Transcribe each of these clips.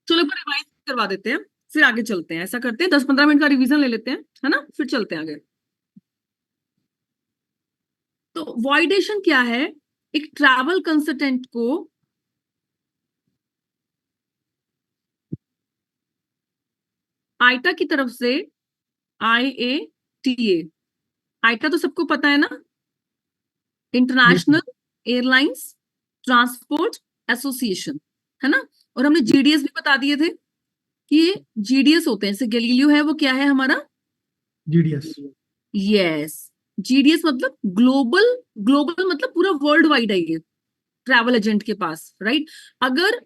चलो एक बार रिवाइज करवा देते हैं, फिर आगे चलते हैं। ऐसा करते हैं 10-15 मिनट का रिवीजन ले लेते हैं, है ना, फिर चलते हैं आगे। तो वॉइडेशन क्या है? एक ट्रैवल कंसल्टेंट को आइटा की तरफ से, IATA, आइटा तो सबको पता है ना, yes international airlines transport association, है ना। और हमने जीडीएस भी बता दिए थे कि ये जीडीएस होते हैं। जैसे गैलीलियो है, वो क्या है हमारा? जीडीएस। यस, जीडीएस मतलब ग्लोबल, ग्लोबल मतलब पूरा वर्ल्ड वाइड है ये ट्रैवल एजेंट के पास, राइट। अगर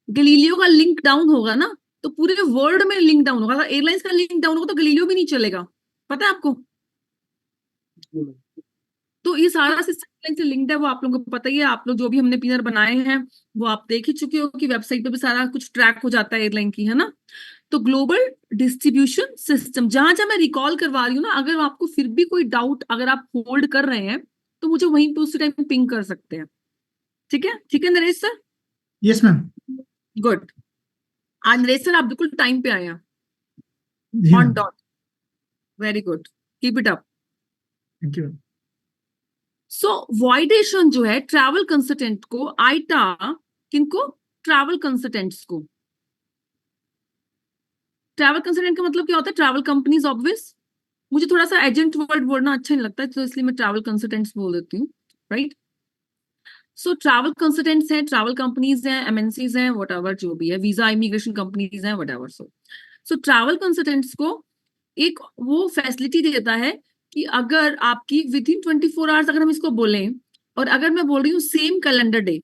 गलीलियो का लिंक डाउन होगा ना, तो पूरे वर्ल्ड में लिंक डाउन होगा। अगर एयरलाइंस का लिंक डाउन होगा तो गलीलियो भी नहीं चलेगा, पता है आपको। तो ये सारा सिस्टम से लिंक्ड है, वो आप लोगों को पता ही है। आप लोग जो भी हमने पिनर बनाए हैं वो आप देख ही चुके हो कि वेबसाइट पे भी सारा कुछ ट्रैक हो जाता है एयरलाइन की, है ना। तो ग्लोबल डिस्ट्रीब्यूशन सिस्टम, जहां जहां मैं रिकॉल करवा रही हूँ ना, अगर आपको फिर भी कोई डाउट, अगर आप होल्ड कर रहे हैं, तो मुझे वहीं पे उसी टाइम पिंग कर सकते हैं। ठीक है, ठीक है Naresh sir. Yes ma'am. Good. आज नरेश सर आप बिल्कुल टाइम पे आए हैं, जी ऑन मैम। डॉट। Very good, keep it up. Thank you ma'am. So voidation जो है ट्रैवल कंसल्टेंट को, आइटा किनको? ट्रैवल कंसल्टेंट्स को। ट्रैवल कंसल्टेंट का मतलब क्या होता है? Travel companies, obvious. मुझे थोड़ा सा एजेंट वर्ड बोलना अच्छा नहीं लगता है, तो इसलिए मैं ट्रैवल कंसल्टेंट्स बोल देती हूँ, राइट। सो ट्रैवल कंसल्टेंट्स हैं, ट्रैवल कंपनीज हैं, एमएनसीज हैं, वट जो भी है, वीजा इमिग्रेशन कंपनीज हैं, वट। सो ट्रैवल कंसल्टेंट्स को एक वो फैसिलिटी देता है कि अगर आपकी विद इन 24 आवर्स, अगर हम इसको बोलें, और अगर मैं बोल रही हूँ सेम कैलेंडर डे,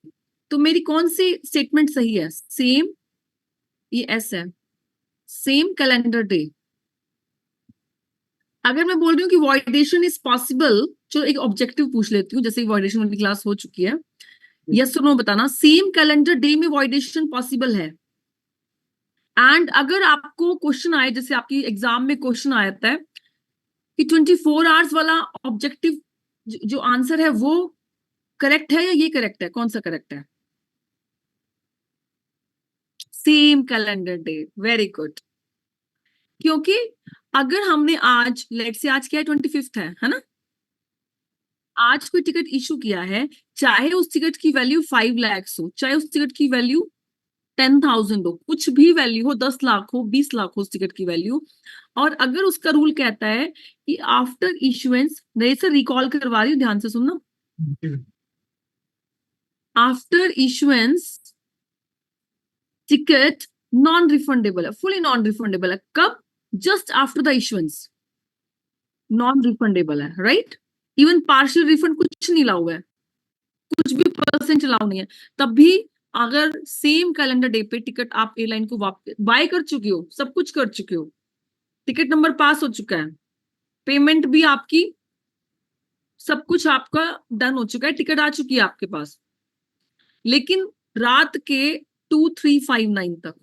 तो मेरी कौन सी स्टेटमेंट सही है? सेम, ये एस है, सेम कैलेंडर डे। अगर मैं बोल रही हूँ कि वॉइडेशन इज पॉसिबल, जो एक ऑब्जेक्टिव पूछ लेती हूँ, जैसे वॉइडेशन वाली क्लास हो चुकी है, यस और नो बताना, सेम कैलेंडर डे में वॉइडेशन पॉसिबल है। एंड अगर आपको क्वेश्चन आए, जैसे आपकी एग्जाम में क्वेश्चन आता है कि 24 आवर्स वाला ऑब्जेक्टिव जो आंसर है वो करेक्ट है या ये करेक्ट है, कौन सा करेक्ट है? Same calendar day, very good. क्योंकि अगर हमने आज, लेट से आज क्या है, 25 है ना। आज कोई टिकट इशू किया है, चाहे उस टिकट की वैल्यू 5 लाख हो, चाहे उस टिकट की वैल्यू 10,000 हो, कुछ भी वैल्यू हो, 10 लाख हो, 20 लाख हो उस टिकट की वैल्यू, और अगर उसका रूल कहता है कि आफ्टर इशुएंस, नए से रिकॉल करवा रही हूँ, ध्यान से सुनना, after issuance ticket non refundable है, फुली नॉन रिफंडेबल है। कब? Just after the issuance non refundable है, राइट। इवन पार्शियल रिफंड कुछ नहीं लाऊ है, कुछ भी परसेंट अलाउ नहीं है। तब भी अगर सेम कैलेंडर डे पे टिकट आप एयरलाइन को बाय कर चुके हो, सब कुछ कर चुके हो, टिकट नंबर पास हो चुका है, पेमेंट भी आपकी, सब कुछ आपका डन हो चुका है, टिकट आ चुकी है आपके पास, लेकिन रात के 2359 तक,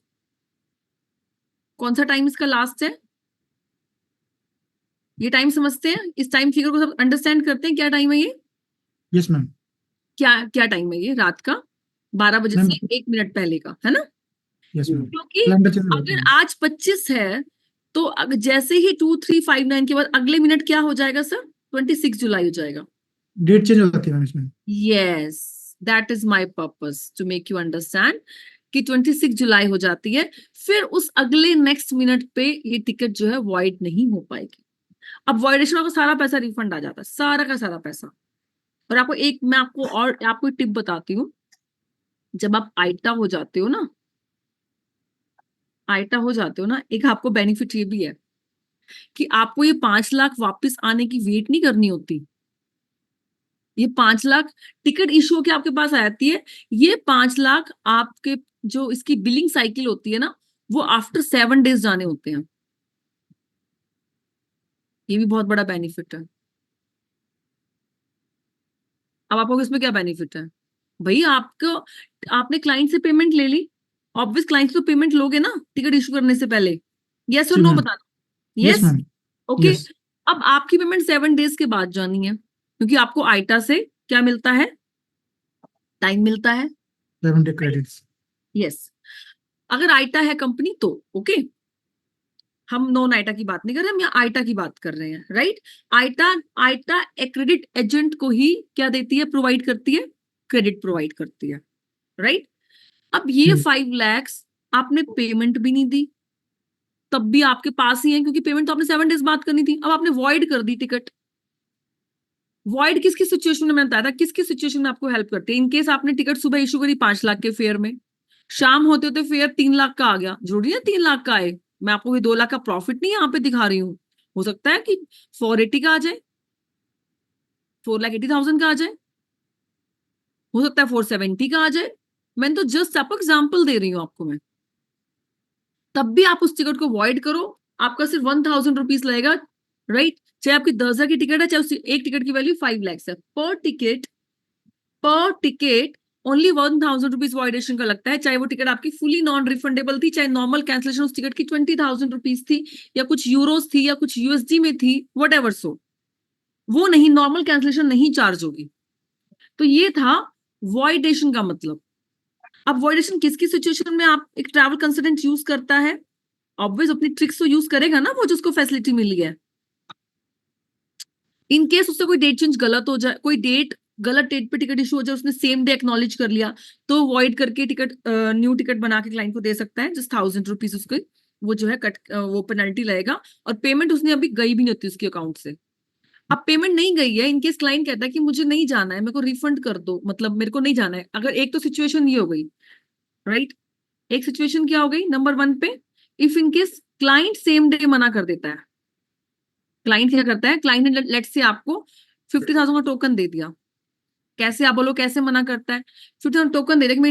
कौन सा टाइम इसका लास्ट है? ये टाइम समझते हैं? इस टाइम फिगर को सब अंडरस्टैंड करते हैं? क्या टाइम है ये? Yes ma'am. क्या क्या टाइम है ये? रात का 12 बजे मैम से 1 मिनट पहले का, है ना। Yes ma'am. क्योंकि कैलेंडर चेंज हो जाता अगर है। आज 25 है, तो जैसे ही 2359 के बाद अगले मिनट क्या हो जाएगा सर? 26 जुलाई हो जाएगा। डेट चेंज हो जाती है मैम इसमें। Yes, that is my purpose to make you understand कि 26 जुलाई हो जाती है। फिर उस अगले नेक्स्ट मिनट पे ये टिकट जो है वॉइड नहीं हो पाएगी। अब वॉइडेशन का सारा पैसा रिफंड आ जाता है, सारा का सारा पैसा। और आपको एक, मैं आपको एक टिप बताती हूँ। जब आप आइटा हो जाते हो ना, आइटा हो जाते हो ना, एक आपको बेनिफिट ये भी है कि आपको ये 5 लाख वापस आने की वेट नहीं करनी होती। ये 5 लाख टिकट इशू के आपके पास आ जाती है। ये 5 लाख आपके, जो इसकी बिलिंग साइकिल होती है ना, वो आफ्टर 7 डेज जाने होते हैं। ये भी बहुत बड़ा बेनिफिट है। अब आपको इसमें क्या बेनिफिट है? भाई आपको, आपने क्लाइंट से पेमेंट ले ली, ऑब्वियस क्लाइंट से तो पेमेंट लोगे ना टिकट इशू करने से पहले, यस और जी नो मैम। बताना। Yes yes, ma'am. Okay. Yes. अब आपकी पेमेंट 7 डेज के बाद जानी है, क्योंकि आपको आइटा से क्या मिलता है? टाइम मिलता है, 7 डे क्रेडिट्स। यस। अगर आइटा है कंपनी तो ओके, हम नॉन आइटा की बात नहीं कर रहे, हम यहाँ आइटा की बात कर रहे हैं, right. IATA IATA credit agent को ही क्या देती है, प्रोवाइड करती है, क्रेडिट प्रोवाइड करती है, राइट। अब ये 5 lakhs आपने पेमेंट भी नहीं दी, तब भी आपके पास ही है, क्योंकि पेमेंट तो आपने 7 days बाद करनी थी। अब आपने वॉइड कर दी टिकट। वॉइड किसकी सिचुएशन में, मैंने बताया था किसकी सिचुएशन में आपको हेल्प करती है। इनकेस आपने टिकट सुबह इशू करी 5 लाख के फेयर में, शाम होते होते फेयर 3 लाख का आ गया, जरूरी है 3 लाख का आए। मैं आपको ये 2 लाख का प्रॉफिट नहीं यहाँ पे दिखा रही हूँ। हो सकता है कि 480 का आ जाए, 4,80,000 का आ जाए, हो सकता है 470 का आ जाए। मैंने तो जस्ट आपको एग्जाम्पल दे रही हूँ आपको मैं। तब भी आप उस टिकट को वॉइड करो, आपका सिर्फ 1,000 रुपीज लगेगा, राइट। चाहे आपकी 10,000 की टिकट है, चाहे उस एक टिकट की वैल्यू 5 lakhs है, पर टिकट ओनली 1,000 रुपीज वॉइडेशन का लगता है। चाहे वो टिकट आपकी फुली नॉन रिफंडेबल थी, चाहे नॉर्मल कैंसिलेशन उस टिकट की 20,000 रुपीज थी, या कुछ यूरोस थी, या कुछ यूएसडी में थी, वट एवर सो, वो नहीं, नॉर्मल कैंसिलेशन नहीं चार्ज होगी। तो ये था वॉइडेशन का मतलब। अब वॉइडेशन किसकी सिचुएशन में आप एक ट्रैवल कंसल्टेंट यूज करता है, ऑब्वियस अपनी ट्रिक्स तो यूज करेगा ना वो, जिसको फैसिलिटी मिली है। इन केस उससे कोई डेट चेंज गलत हो जाए, कोई डेट गलत डेट पे टिकट इशू हो जाए, उसने सेम डे एक्नॉलेज कर लिया, तो वॉइड करके टिकट न्यू टिकट बना के क्लाइंट को दे सकता है, जस्ट 1,000 रुपीज उसके वो जो है कट वो पेनल्टी लगेगा। और पेमेंट उसने अभी गई भी नहीं होती उसके अकाउंट से। अब पेमेंट नहीं गई है, इनकेस क्लाइंट कहता है कि मुझे नहीं जाना है, मेरे को रिफंड कर दो, मतलब मेरे को नहीं जाना है। अगर एक तो सिचुएशन ये हो गई, राइट। एक सिचुएशन क्या हो गई, नंबर 1 पे, if in case client same day मना कर देता है। क्लाइंट क्या करता है, क्लाइंट ने लेट्स से आपको 50,000 का टोकन दे दिया। कैसे, आप बोलो कैसे मना करता है, 50,000 टोकन दे दिया कि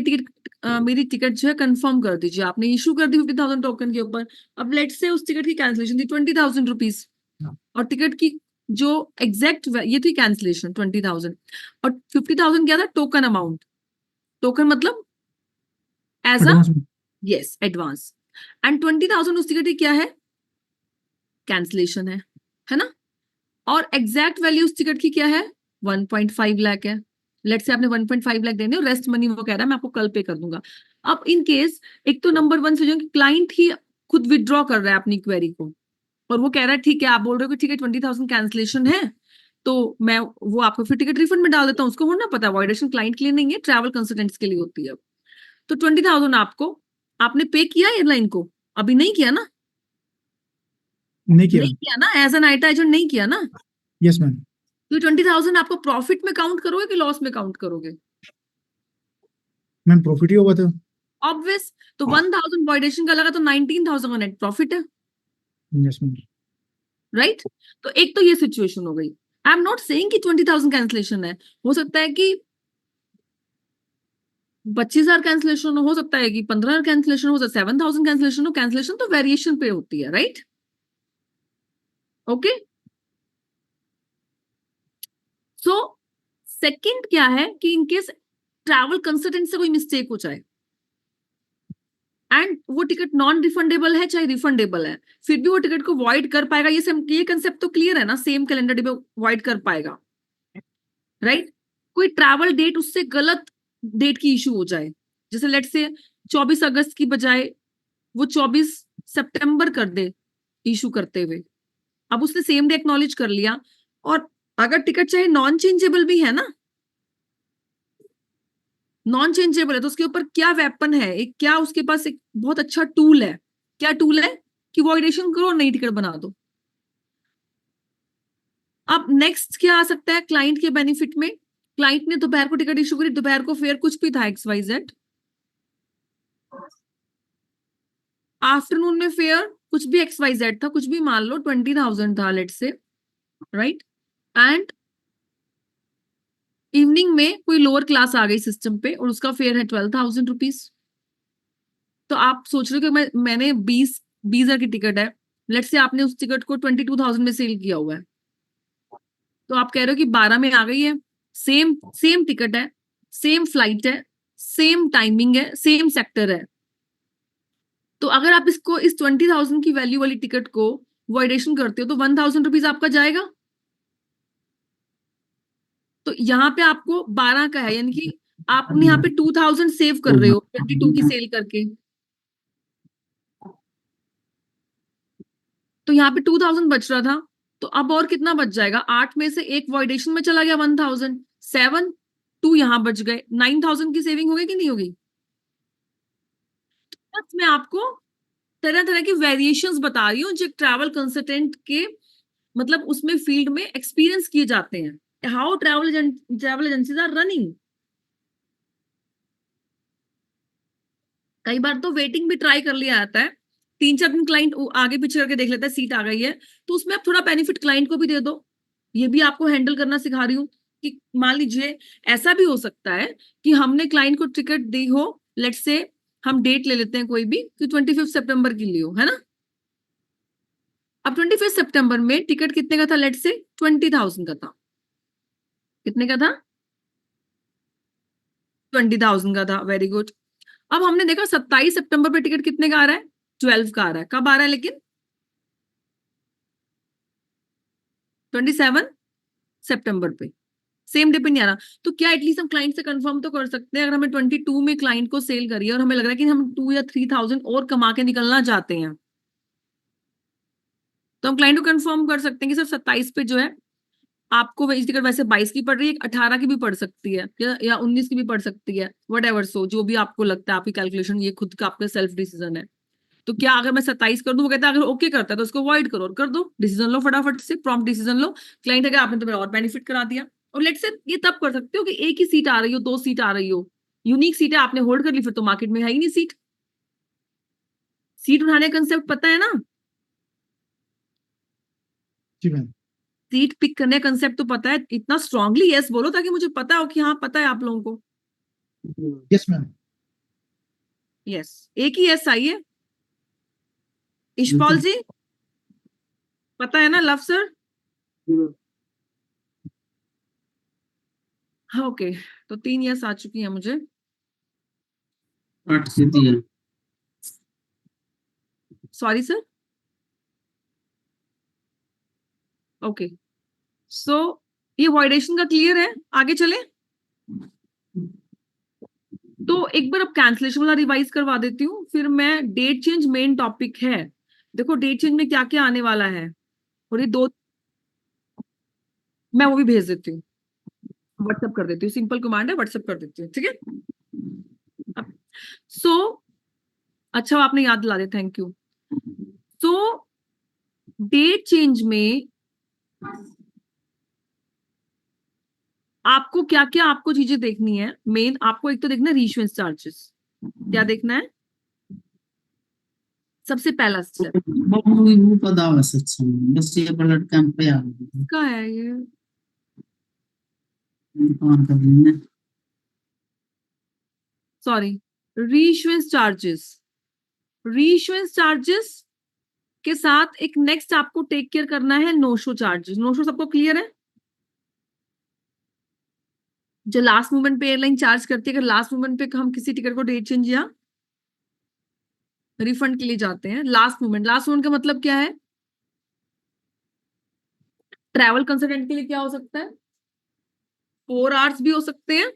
मेरी टिकट जो है कंफर्म कर दीजिए, आपने इशू कर दी 50,000 टोकन के ऊपर। अब लेट्स से उस टिकट की कैंसिलेशन थी 20,000 रुपीज, और टिकट की जो एग्जैक्ट ये थी कैंसिलेशन 20,000, और 50,000 क्या था, टोकन अमाउंट। टोकन मतलब एज अ, एडवांस में। Yes, advance. एंड 20,000 उस टिकट की क्या है, कैंसिलेशन है ना। और एग्जैक्ट वैल्यू उस टिकट की क्या है, 1.5 लाख है। लेट से आपने 1.5 लाख देने, और रेस्ट मनी वो कह रहा है मैं आपको कल पे कर दूंगा। अब इन केस एक तो नंबर 1 से जो क्लाइंट ही खुद विड्रॉ कर रहा है अपनी क्वेरी को, और वो कह रहा है ठीक है, आप बोल रहे हो कि ठीक है 20,000 कैंसिलेशन है, तो मैं वो आपको फिर टिकट रिफंड में डाल देता हूँ। उसको होना पता है वॉइडेशन क्लाइंट के लिए नहीं है, ट्रैवल कंसल्टेंट्स के लिए होती है। तो 20,000 आपको, आपने पे किया एयरलाइन को, अभी नहीं किया ना, नहीं किया। नहीं किया ना, एज एन आइटा एजेंट नहीं किया ना। Yes ma'am. तो 20,000 आपको प्रॉफिट में काउंट करोगे कि लॉस में काउंट करोगे, मैम प्रॉफिट ही होगा तो। ऑब्वियस। तो 1,000 वॉइडेशन का लगा तो 19,000 का नेट प्रॉफिट है, यस मैम। राइट। तो एक तो ये सिचुएशन हो गई। आई एम नॉट सेइंग कि 20,000 कैंसिलेशन है, हो सकता है कि 25,000 कैंसिलेशन हो सकता है कि 15,000 कैंसिलेशन हो सकता है 7,000 कैंसिलेशन हो। कैंसिलेशन तो वेरिएशन पे होती है, राइट, ओके। सो सेकंड क्या है कि इनकेस ट्रैवल कंसल्टेंट से कोई मिस्टेक हो जाए, एंड वो टिकट नॉन रिफंडेबल है चाहे रिफंडेबल है, फिर भी वो टिकट को वॉइड कर पाएगा, ये कंसेप्ट तो क्लियर है ना, सेम कैलेंडर डे पे वॉइड कर पाएगा, राइट। कोई ट्रैवल डेट उससे गलत डेट की इशू हो जाए, जैसे लेट से 24 अगस्त की बजाय वो 24 सितंबर कर दे इशू करते हुए। अब उसने सेम डे एक्नॉलेज कर लिया, और अगर टिकट चाहे नॉन चेंजेबल भी है ना, नॉन चेंजेबल है, तो उसके ऊपर क्या वेपन है, एक क्या उसके पास एक बहुत अच्छा टूल है। क्या टूल है कि वॉइडेशन करो और नई टिकट बना दो। अब नेक्स्ट क्या आ सकता है क्लाइंट के बेनिफिट में, क्लाइंट ने दोपहर को टिकट इशू करी, दोपहर को फेयर कुछ भी था XYZ, आफ्टरनून में फेयर कुछ भी XYZ था, कुछ भी मान लो 20,000 था लेट से, राइट। एंड इवनिंग में कोई लोअर क्लास आ गई सिस्टम पे और उसका फेयर है 12,000 रुपीज। तो आप सोच रहे हो कि मैंने 20,000 की टिकट है, लेट से आपने उस टिकट को 22,000 में सेल किया हुआ है, तो आप कह रहे हो कि 12 में आ गई है, सेम सेम टिकट है, सेम फ्लाइट है, सेम टाइमिंग है, सेम सेक्टर है। तो अगर आप इसको इस 20,000 की वैल्यू वाली टिकट को वॉइडेशन करते हो तो 1,000 रुपीज आपका जाएगा। तो यहाँ पे आपको 12 का है, यानी कि आप यहाँ पे 2,000 सेव कर रहे हो 22 की सेल करके, तो यहाँ पे 2000 बच रहा था, तो अब और कितना बच जाएगा? 8 में से एक वॉइडेशन में चला गया 1000, 7 2 यहाँ बच गए, 9000 की सेविंग होगी कि नहीं होगी? बस मैं आपको तरह तरह की वेरिएशंस बता रही हूँ जो ट्रैवल कंसल्टेंट के मतलब उसमें फील्ड में एक्सपीरियंस किए जाते हैं, how travel agencies are running. कई बार तो वेटिंग भी ट्राई कर लिया जाता है, 3-4 दिन क्लाइंट आगे पीछे करके देख लेता है, सीट आ गई है तो उसमें आप थोड़ा बेनिफिट क्लाइंट को भी दे दो। ये भी आपको हैंडल करना सिखा रही हूँ कि मान लीजिए ऐसा भी हो सकता है कि हमने क्लाइंट को टिकट दी हो, लेट्स से हम डेट ले लेते हैं कोई भी कि 25 सितंबर की लियो, है ना? अब 25 सितंबर में टिकट कितने का था? लेट्स से 20,000 का था। कितने का था? 20,000 का था, वेरी गुड। अब हमने देखा 27 सितंबर पे टिकट कितने का आ रहा है? 12 का आ रहा है। कब आ रहा है लेकिन? 27 सितंबर पे, सेम डे पे नहीं आ रहा। तो क्या एटलीस्ट हम क्लाइंट से कंफर्म तो कर सकते हैं, अगर हमें 22 में क्लाइंट को सेल करिए और हमें लग रहा है कि हम 2 या 3,000 और कमा के निकलना चाहते हैं, तो हम क्लाइंट को कंफर्म कर सकते हैं कि सर 27 पे जो है आपको वही टिकट वैसे 22 की पड़ रही है, 18 की भी पड़ सकती है या 19 की भी पड़ सकती है, वट एवर, सो जो भी आपको लगता है, आपकी कैलकुलेशन, ये खुद का आपका सेल्फ डिसीजन है। तो क्या अगर मैं 27 कर दूं, वो कहता है अगर ओके करता है तो उसको अवॉइड करो और कर दो, डिसीजन लो फटाफट से, प्रॉम्प्ट डिसीजन लो। क्लाइंट अगर आपने तो मेरा और बेनिफिट करा दिया। और लेट्स से ये तब कर सकते हो कि एक ही सीट आ रही हो, 2 सीट आ रही हो, यूनिक सीट है, आपने होल्ड कर ली, फिर तो मार्केट में है ही नहीं सीट। सीट उठाने का कंसेप्ट पता है ना? जी मैम। सीट पिक करने का कंसेप्ट तो पता है? इतना स्ट्रांगली यस बोलो ताकि मुझे पता हो कि हाँ पता है आप लोगों को। Yes ma'am. यस, एक ही यस आई है। इशपाल जी पता है ना? लव सर, हाँ ओके। तो 3 यस आ चुकी है मुझे। 8 सीधी है। Sorry sir, okay. सो ये वॉइडेशन का क्लियर है, आगे चले। तो एक बार अब कैंसलेशन वाला रिवाइज करवा देती हूँ, फिर मैं डेट चेंज मेन टॉपिक है। देखो डेट चेंज में क्या क्या आने वाला है, और ये 2 मैं वो भी भेज देती हूँ, व्हाट्सएप कर देती हूँ, सिंपल कमांड है, व्हाट्सएप कर देती हूँ, ठीक है। सो अच्छा आपने याद दिला दिया, thank you. So date change में आपको क्या क्या आपको चीजें देखनी है मेन, आपको एक तो देखना है रीइश्यूएंस चार्जेस। क्या देखना है? सबसे पहला स्टेप वो पता है सच में, बस ये ब्लड कैंप पे आ गई क्या है ये? कौन कर रही है। Sorry, reissuance charges. Reissuance charges के साथ एक नेक्स्ट आपको टेक केयर करना है no show charges. No show सबको क्लियर है? जो लास्ट मोमेंट पे एयरलाइन चार्ज करती है, अगर लास्ट मोमेंट पे हम किसी टिकट को डेट चेंज या रिफंड के लिए जाते हैं, लास्ट मोमेंट, लास्ट मोमेंट का मतलब क्या है? ट्रैवल कंसल्टेंट के लिए क्या हो सकता है? 4 आवर्स भी हो सकते हैं,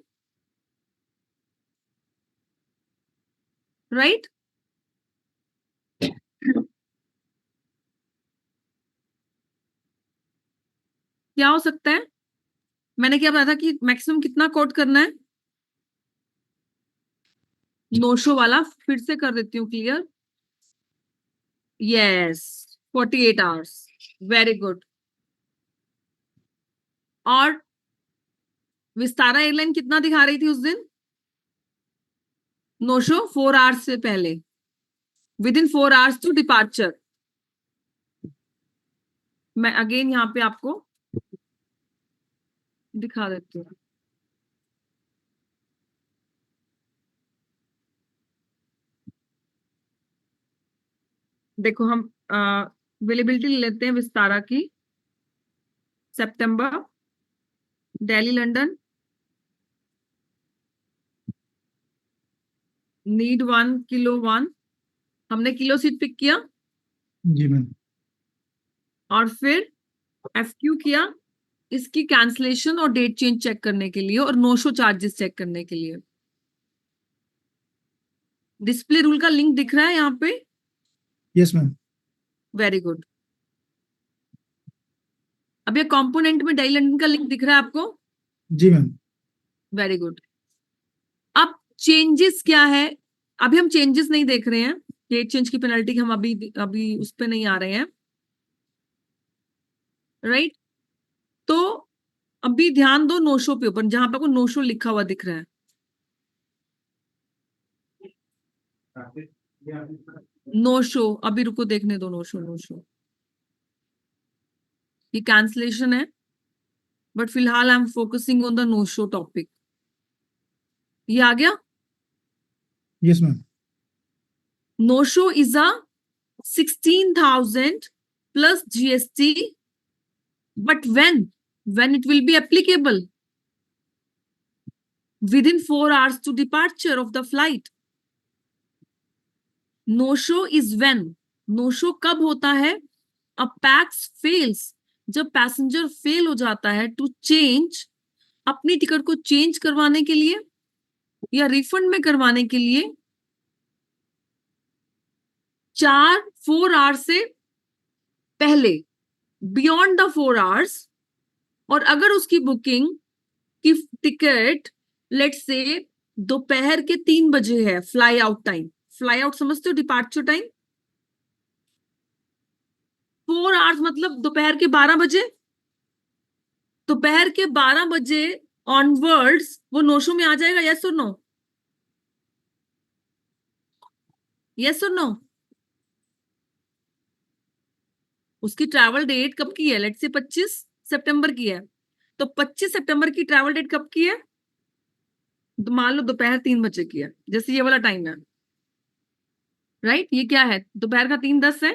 राइट? क्या हो सकता है? मैंने क्या बताया था कि मैक्सिमम कितना कोट करना है? नो शो वाला फिर से कर देती हूँ clear. Yes, 48 hours, very good. और विस्तारा एयरलाइन कितना दिखा रही थी उस दिन? नो शो 4 आवर्स से पहले, within 4 hours to departure. मैं अगेन यहाँ पे आपको दिखा देती हूँ। देखो हम अवेलेबिलिटी ले लेते हैं विस्तारा की। सितंबर, दिल्ली लंदन, नीड 1 किलो 1, हमने किलो सीट पिक किया, जी मैम। और फिर एफक्यू किया इसकी कैंसलेशन और डेट चेंज चेक करने के लिए और नो शो चार्जेस चेक करने के लिए। डिस्प्ले रूल का लिंक दिख रहा है यहाँ पे? Yes ma'am. Very good. अब ये कंपोनेंट में डेली लंडन का लिंक दिख रहा है आपको? जी मैम। Very good. अब चेंजेस क्या है? अभी हम चेंजेस नहीं देख रहे हैं, डेट चेंज की पेनल्टी हम अभी अभी उस पे नहीं आ रहे हैं, राइट? तो अभी ध्यान दो नो शो पे ऊपर, जहां पे आपको नो शो लिखा हुआ दिख रहा है। नो शो, अभी रुको देखने दो, नो शो, नो शो, ये कैंसलेशन है, बट फिलहाल I am focusing on the no show topic. ये आ गया? Yes ma'am. No show is a 16,000 plus GST, but when it will be applicable? Within 4 hours to departure of the flight. No show is when, no show कब होता है? A pax fails, जब passenger fail हो जाता है to change, अपनी ticket को change करवाने के लिए या रिफंड में करवाने के लिए 4 आवर्स से पहले, बियॉन्ड द 4 आवर्स। और अगर उसकी बुकिंग की टिकट लेट से दोपहर के 3 बजे है, fly out time, fly out समझते हो, डिपार्चर टाइम 4 आवर्स मतलब दोपहर के 12 बजे, दोपहर के 12 बजे ऑनवर्ड्स वो नोशो में आ जाएगा। यस और नो? यस और नो? उसकी ट्रैवल डेट कब की है? लेट से 25 सितंबर की है, तो 25 सितंबर की ट्रैवल डेट कब की है? तो मान लो दोपहर 3 बजे की है, जैसे ये वाला टाइम है, राइट? ये क्या है? दोपहर का 3:10 है।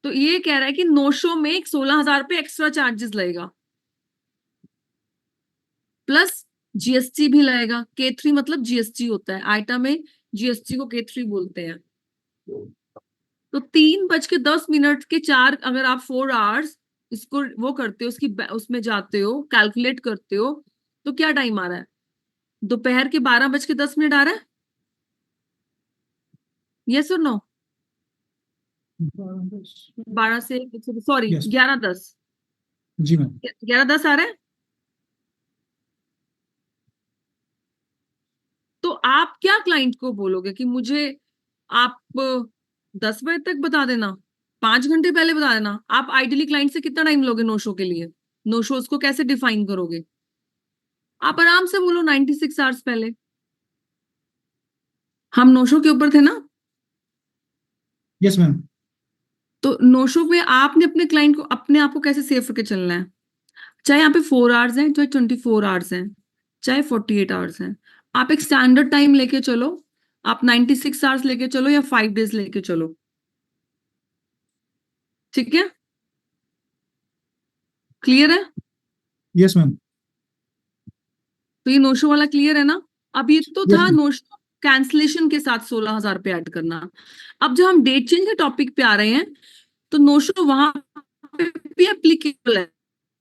तो ये कह रहा है कि नो शो में 16,000 पे एक्स्ट्रा चार्जेस लगेगा, प्लस जीएसटी भी लगेगा। K3 मतलब जीएसटी होता है, आइटम में जीएसटी को K3 बोलते हैं। तो 3:10 के 4, अगर आप 4 आवर्स इसको वो करते हो, उसकी उसमें जाते हो, कैलकुलेट करते हो, तो क्या टाइम आ रहा है? दोपहर के 12:10 आ रहा है। यस और नो? 12 से, सॉरी, Yes. 11:10, जी मैम। 11:10 आ रहा है। तो आप क्या क्लाइंट को बोलोगे कि मुझे आप 10 बजे तक बता देना, 5 घंटे पहले बता देना? आप आइडियली क्लाइंट से कितना टाइम लोगे नो शो के लिए? नो शोज को कैसे डिफाइन करोगे? आप आराम से बोलो 96 आवर्स पहले। हम नो शो के ऊपर थे ना? Yes ma'am. तो नो शो पे आपने अपने क्लाइंट को, अपने आप को कैसे सेफ करके चलना है? चाहे यहाँ पे 4 आवर्स हैं, चाहे 24 आवर्स हैं, चाहे 48 आवर्स हैं, आप एक स्टैंडर्ड टाइम लेके चलो। आप 96 आवर्स लेके चलो या 5 डेज लेके चलो, ठीक है? क्लियर है? Yes ma'am. तो ये नो शो वाला क्लियर है ना? अब ये तो यस था मैम। नो शो कैंसलेशन के साथ 16,000 पे ऐड करना। अब जब हम डेट चेंज के टॉपिक पे आ रहे हैं, तो नो शो वहां पे भी एप्लीकेबल है।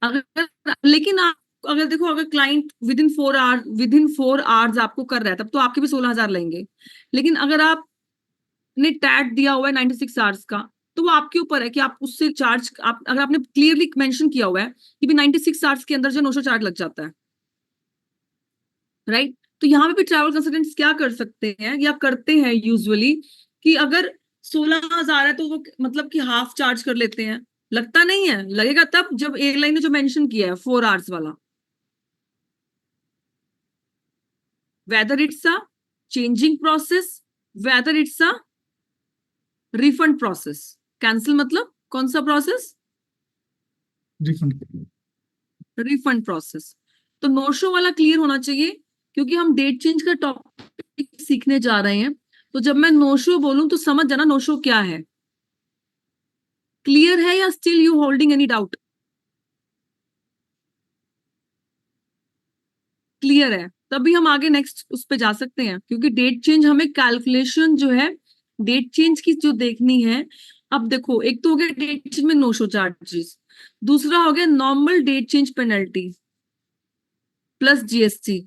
अगर, लेकिन आप अगर देखो, अगर क्लाइंट विद इन 4 आवर्स आपको कर रहा है, तब तो आपके भी 16,000 लेंगे। लेकिन अगर आपने टैग दिया हुआ है 96 आवर्स का, तो वो आपके ऊपर है कि आप उससे चार्ज, आप अगर आपने क्लियरली मेंशन किया हुआ है कि भी 96 आवर्स के अंदर जो नो शो चार्ज लग जाता है, राइट? तो यहाँ पे भी ट्रैवल कंसल्टेंट्स क्या कर सकते हैं या करते हैं यूजुअली, कि अगर 16,000 है तो वो मतलब कि हाफ चार्ज कर लेते हैं। लगता नहीं है, लगेगा तब जब एयरलाइन ने जो मेंशन किया है 4 आवर्स वाला, whether it's a changing process, whether it's a refund process. Cancel मतलब कौन सा प्रोसेस? रिफंड। Refund process. तो नो शो वाला क्लियर होना चाहिए, क्योंकि हम डेट चेंज का टॉपिक सीखने जा रहे हैं। तो जब मैं नो शो बोलूं तो समझ जाना नो शो क्या है। क्लियर है या still you holding any doubt? Clear है, तभी हम आगे नेक्स्ट उस पे जा सकते हैं, क्योंकि डेट चेंज हमें कैलकुलेशन जो है डेट चेंज की जो देखनी है। अब देखो, एक तो हो गया डेट चेंज में नो शो चार्जेस, दूसरा हो गया normal date change penalty plus GST.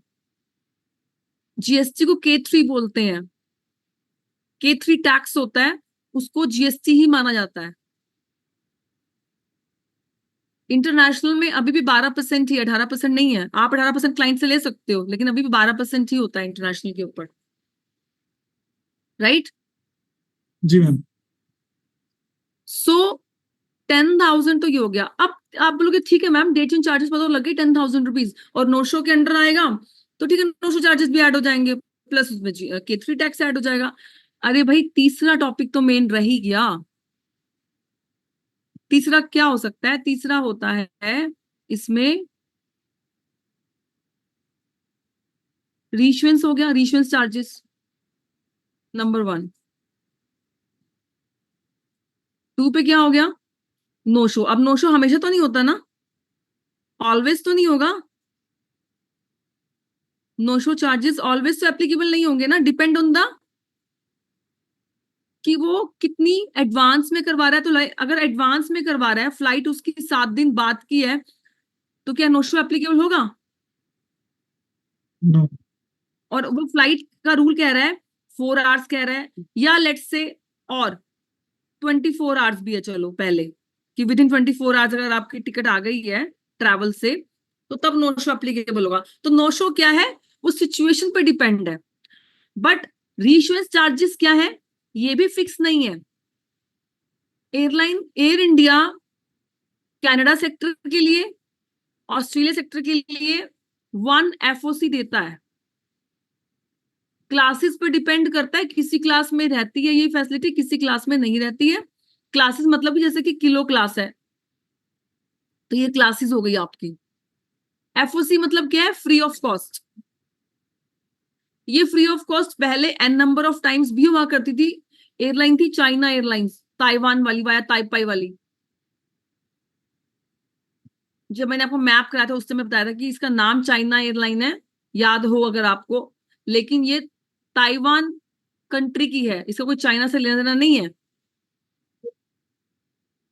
GST को K3 बोलते हैं, K3 टैक्स होता है, उसको जीएसटी ही माना जाता है। इंटरनेशनल में अभी भी 12% ही, 18% नहीं है। आप 18% क्लाइंट से ले सकते हो, लेकिन अभी भी 12% ही होता है इंटरनेशनल के ऊपर, राइट? जी मैम। सो 10,000 तो ये हो गया। अब आप बोलोगे ठीक है मैम, डे चेंज चार्जेस पता लग गई 10,000 रुपीज, और नो शो के अंडर आएगा तो ठीक है, नो शो चार्जेस भी ऐड हो जाएंगे, प्लस उसमें K3 टैक्स ऐड हो जाएगा। अरे भाई, तीसरा टॉपिक तो मेन रह ही गया। तीसरा क्या हो सकता है? तीसरा होता है इसमें रीइश्यूएंस हो गया, रीइश्यूएंस चार्जेस नंबर 1। 2 पे क्या हो गया? No show. अब नो शो हमेशा तो नहीं होता ना, ऑलवेज तो नहीं होगा। नो शो चार्जेस ऑलवेज तो एप्लीकेबल नहीं होंगे ना, डिपेंड ऑन द कि वो कितनी एडवांस में करवा रहा है। तो अगर एडवांस में करवा रहा है, फ्लाइट उसकी 7 दिन बाद की है, तो क्या नो शो एप्लीकेबल होगा? नो। और वो फ्लाइट का रूल कह रहा है 4 आवर्स कह रहा है, या लेट्स से और 24 आवर्स भी है, चलो पहले कि विद इन 24 आवर्स अगर आपकी टिकट आ गई है ट्रैवल से, तो तब नो शो एप्लीकेबल होगा। तो नो शो क्या है, वो सिचुएशन पे डिपेंड है। बट रीइश्यूएंस चार्जेस क्या है, ये भी फिक्स नहीं है। एयर इंडिया कनाडा सेक्टर के लिए, ऑस्ट्रेलिया सेक्टर के लिए 1 FOC देता है। क्लासेस पे डिपेंड करता है, किसी क्लास में रहती है ये फैसिलिटी, किसी क्लास में नहीं रहती है। क्लासेस मतलब कि जैसे कि किलो क्लास है, तो ये क्लासेस हो गई आपकी। FOC मतलब क्या है? Free of cost. ये फ्री ऑफ कॉस्ट पहले n नंबर ऑफ टाइम्स भी हुआ करती थी। एयरलाइन थी चाइना एयरलाइंस, ताइवान वाली, वाया ताइपाई वाली। जब मैंने आपको मैप कराया था उस समय बताया था कि इसका नाम चाइना एयरलाइन है, याद हो अगर आपको, लेकिन ये ताइवान कंट्री की है, इसका कोई चाइना से लेना देना नहीं है।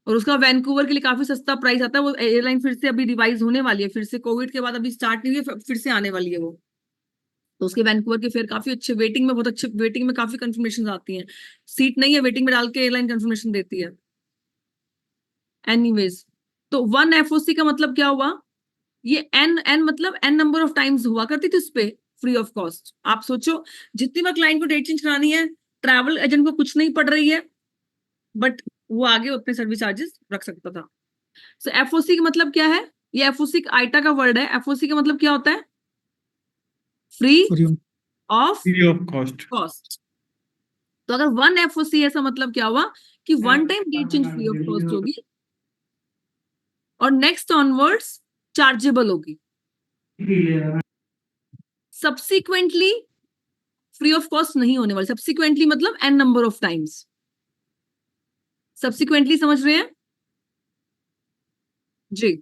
और उसका वैंकूवर के लिए काफी सस्ता प्राइस आता है। वो एयरलाइन फिर से अभी रिवाइज होने वाली है, फिर से कोविड के बाद अभी स्टार्ट नहीं हुई है, फिर से आने वाली है वो। तो उसके वैंकूवर के फेयर काफी अच्छे, वेटिंग में बहुत अच्छे, वेटिंग में काफी कंफर्मेशन आती हैं। सीट नहीं है, वेटिंग में डाल के एयरलाइन कंफर्मेशन देती है। एनीवेज, तो 1 FOC का मतलब क्या हुआ? ये एन मतलब n नंबर ऑफ टाइम्स हुआ करती थी उस पे फ्री ऑफ कॉस्ट। आप सोचो, जितनी बार क्लाइंट को डेट चेंज करानी है, ट्रैवल एजेंट को कुछ नहीं पड़ रही है, बट वो आगे अपने सर्विस चार्जेस रख सकता था। सो FOC का मतलब क्या है? ये FOC आइटा का वर्ड है। FOC का मतलब क्या होता है? Free free of free of cost. Cost. तो अगर 1 FOC ऐसा मतलब क्या हुआ कि 1 time date change free of cost होगी और नेक्स्ट ऑनवर्ड्स चार्जेबल होगी। सब्सिक्वेंटली फ्री ऑफ कॉस्ट नहीं होने वाली। सब्सिक्वेंटली मतलब n number of times. Subsequently समझ रहे हैं जी?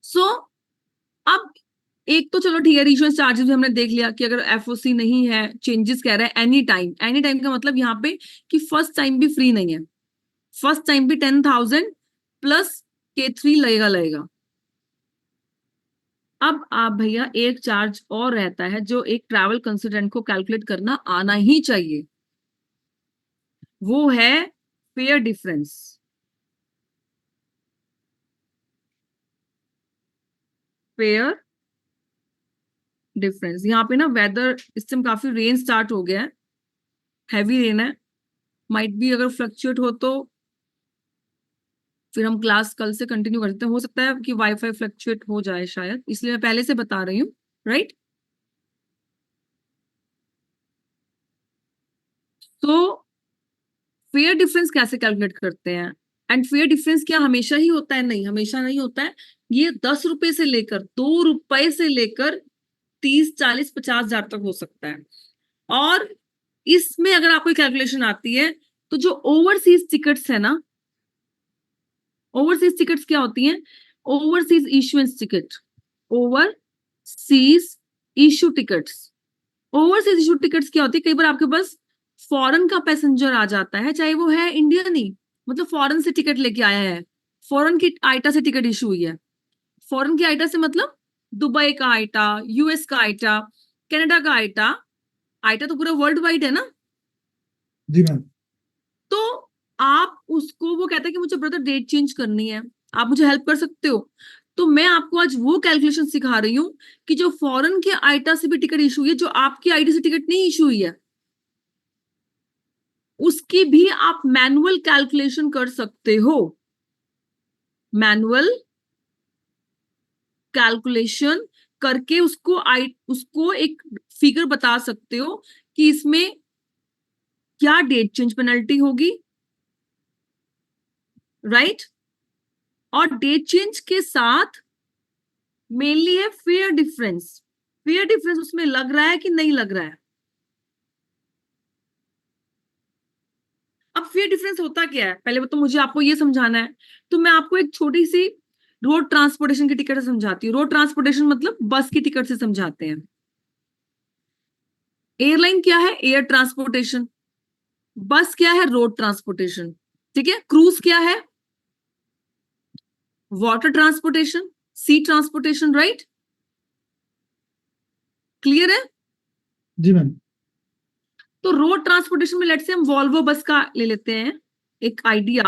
सो अब एक तो चलो ठीक है, रीइश्यूएंस चार्जेस भी हमने देख लिया कि अगर FOC नहीं है, चेंजेस कह रहा है एनी टाइम। एनी टाइम का मतलब यहाँ पे कि फर्स्ट टाइम भी फ्री नहीं है, फर्स्ट टाइम भी 10,000 प्लस K3 लगेगा। अब आप भैया एक चार्ज और रहता है जो एक ट्रैवल कंसल्टेंट को कैलकुलेट करना आना ही चाहिए, वो है फेयर डिफरेंस। फेयर डिफरेंस, यहाँ पे ना वेदर इस टाइम काफी रेन स्टार्ट हो गया है, हैवी रेन है, माइट भी अगर फ्लक्चुएट हो तो फिर हम क्लास कल से कंटिन्यू करते हैं। हो सकता है कि वाईफाई फ्लक्चुएट हो जाए शायद, इसलिए मैं पहले से बता रही हूँ, राइट? तो फेयर डिफरेंस कैसे कैलकुलेट करते हैं? एंड फेयर डिफरेंस क्या हमेशा ही होता है? नहीं, हमेशा नहीं होता है। ये 10 रुपए से लेकर 2 रुपए से लेकर 30, 40, 50,000 तक हो सकता है। और इसमें अगर आपको कैलकुलेशन आती है तो जो ओवरसीज टिकट्स है ना, ओवरसीज टिकट्स क्या होती हैं? Overseas issuance ticket, overseas issue tickets. Overseas issue tickets क्या होती है? कई बार आपके पास फॉरेन का पैसेंजर आ जाता है, चाहे वो है इंडियन ही, मतलब फॉरेन से टिकट लेके आया है, फॉरेन की आइटा से टिकट इशू हुई है। फॉरेन की आइटा से मतलब दुबई का आइटा, US का आइटा, कनाडा का आइटा। आइटा तो पूरा वर्ल्ड वाइड है ना। जी मैम। तो आप उसको, वो कहता है कि मुझे ब्रदर डेट चेंज करनी है, आप मुझे हेल्प कर सकते हो? तो मैं आपको आज वो कैलकुलेशन सिखा रही हूँ कि जो फॉरेन के आईटा से भी टिकट इशू हुई है, जो आपकी आईडी से टिकट नहीं इशू हुई है, उसकी भी आप मैनुअल कैलकुलेशन कर सकते हो। मैनुअल कैलकुलेशन करके उसको एक फिगर बता सकते हो कि इसमें क्या डेट चेंज पेनल्टी होगी, राइट? और डेट चेंज के साथ मेनली है फेयर डिफरेंस। फेयर डिफरेंस उसमें लग रहा है कि नहीं लग रहा है? अब फेयर डिफरेंस होता क्या है, पहले तो मुझे आपको ये समझाना है। तो मैं आपको एक छोटी सी रोड ट्रांसपोर्टेशन की टिकट से समझाती हूँ। रोड ट्रांसपोर्टेशन मतलब बस की टिकट से समझाते हैं। एयरलाइन क्या है? Air transportation. बस क्या है? Road transportation. ठीक है। क्रूज क्या है? वाटर ट्रांसपोर्टेशन, सी ट्रांसपोर्टेशन, राइट? क्लियर है? जी मैम। तो रोड ट्रांसपोर्टेशन में लेट्स से हम वॉल्वो बस का ले लेते हैं एक आइडिया,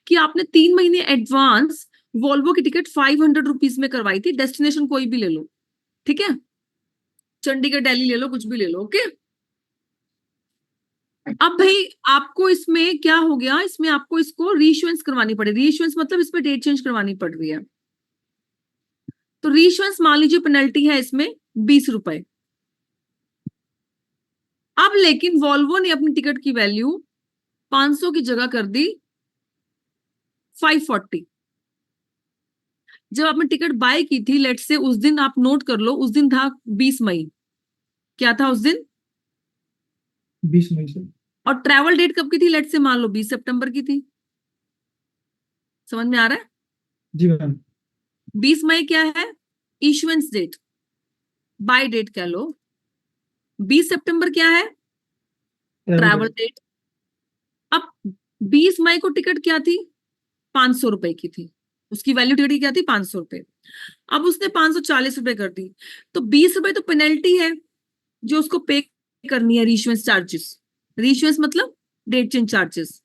कि आपने 3 महीने एडवांस वॉल्वो की टिकट 500 रुपीज में करवाई थी, डेस्टिनेशन कोई भी ले लो, ठीक है? चंडीगढ़, दिल्ली ले लो, कुछ भी ले लो, ओके? अब भाई आपको इसमें क्या हो गया, इसमें आपको इसको रीइश्यूएंस करवानी पड़ेगी। रीइश्यूएंस मतलब इसमें डेट चेंज करवानी पड़ रही है। तो रीइश्यूएंस मान लीजिए पेनल्टी है इसमें 20 रुपए। अब लेकिन वॉल्वो ने अपनी टिकट की वैल्यू 500 की जगह कर दी 540। जब आपने टिकट बाय की थी, लेट से उस दिन आप नोट कर लो, उस दिन था 20 मई। क्या था उस दिन? 20 मई से। और ट्रैवल डेट कब की थी? लेट से मान लो 20 सितंबर की थी। समझ में आ रहा है? जी मैम। 20 मई क्या है? इशुएंस डेट, बाय डेट कह लो। 20 सितंबर क्या है? Travel date. अब 20 मई को टिकट क्या थी? 500 रुपए की थी। उसकी वैल्यू टिकट की क्या थी? 500 रुपए। अब उसने 540 रुपए कर दी, तो 20 रुपए तो पेनल्टी है जो उसको पे करनी है, रीइश्यूएंस चार्जेस। रीइश्यूएंस मतलब डेट चेंज चार्जेस।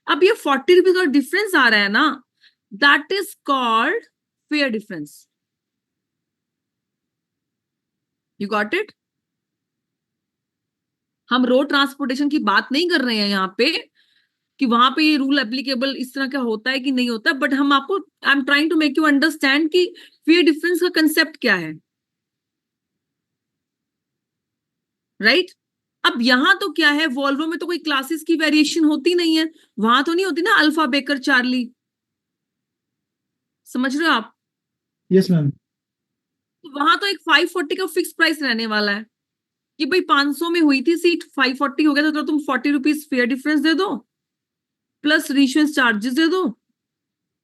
अब ये 40 रुपीज का डिफरेंस आ रहा है ना, that is called fair difference. You got it? हम रोड ट्रांसपोर्टेशन की बात नहीं कर रहे हैं यहाँ पे कि वहां पे ये रूल एप्लीकेबल इस तरह का होता है कि नहीं होता, बट हम आपको, I am trying to make you understand कि फेयर डिफरेंस का कंसेप्ट क्या है, राइट? अब यहां तो क्या है, वॉल्वो में तो कोई क्लासेस की वेरिएशन होती नहीं है। वहां तो नहीं होती ना अल्फा, बेकर, चार्ली। समझ रहे हो आप? Yes ma'am. तो वहां तो एक 540 का फिक्स प्राइस रहने वाला है कि भाई 500 में हुई थी सीट, 540 हो गया तो तुम 40 रुपीज फेयर डिफरेंस दे दो, प्लस रीइश्यूएंस चार्जेस दे दो,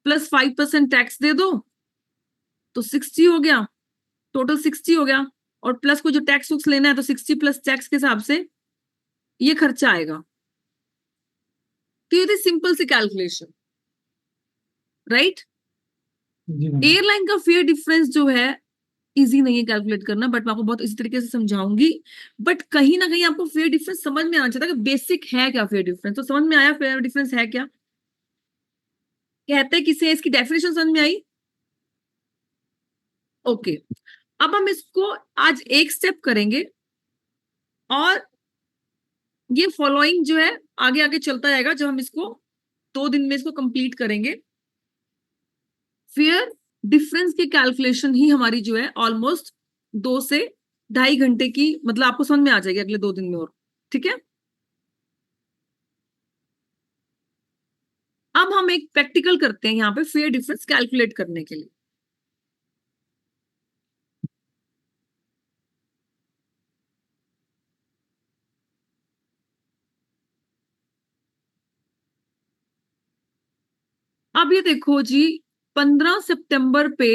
प्लस 5% टैक्स दे दो, तो 60 हो गया। टोटल 60 हो गया। और प्लस को जो टैक्स वुक्स लेना है तो 60 प्लस टैक्स के हिसाब से ये खर्चा आएगा। तो ये थी सिंपल सी कैलकुलेशन, राइट? जी मैम। एयरलाइन का फेयर डिफरेंस जो है इजी नहीं है कैलकुलेट करना, बट मैं आपको बहुत इसी तरीके से समझाऊंगी। बट कहीं ना कहीं आपको फेयर डिफरेंस समझ में आना चाहिए कि बेसिक है क्या फेयर डिफरेंस। तो समझ में आया फेयर डिफरेंस है क्या? कहते हैं किसे, इसकी डेफिनेशन समझ में आई? ओके। अब हम इसको आज एक स्टेप करेंगे और ये फॉलोइंग जो है आगे आगे चलता जाएगा, जब हम इसको 2 दिन में इसको कंप्लीट करेंगे। फेयर डिफरेंस की कैलकुलेशन ही हमारी जो है ऑलमोस्ट 2 से 2.5 घंटे की, मतलब आपको समझ में आ जाएगी अगले 2 दिन में। और ठीक है, अब हम एक प्रैक्टिकल करते हैं यहाँ पे फेयर डिफरेंस कैलकुलेट करने के लिए। अब ये देखो जी, 15 सितंबर पे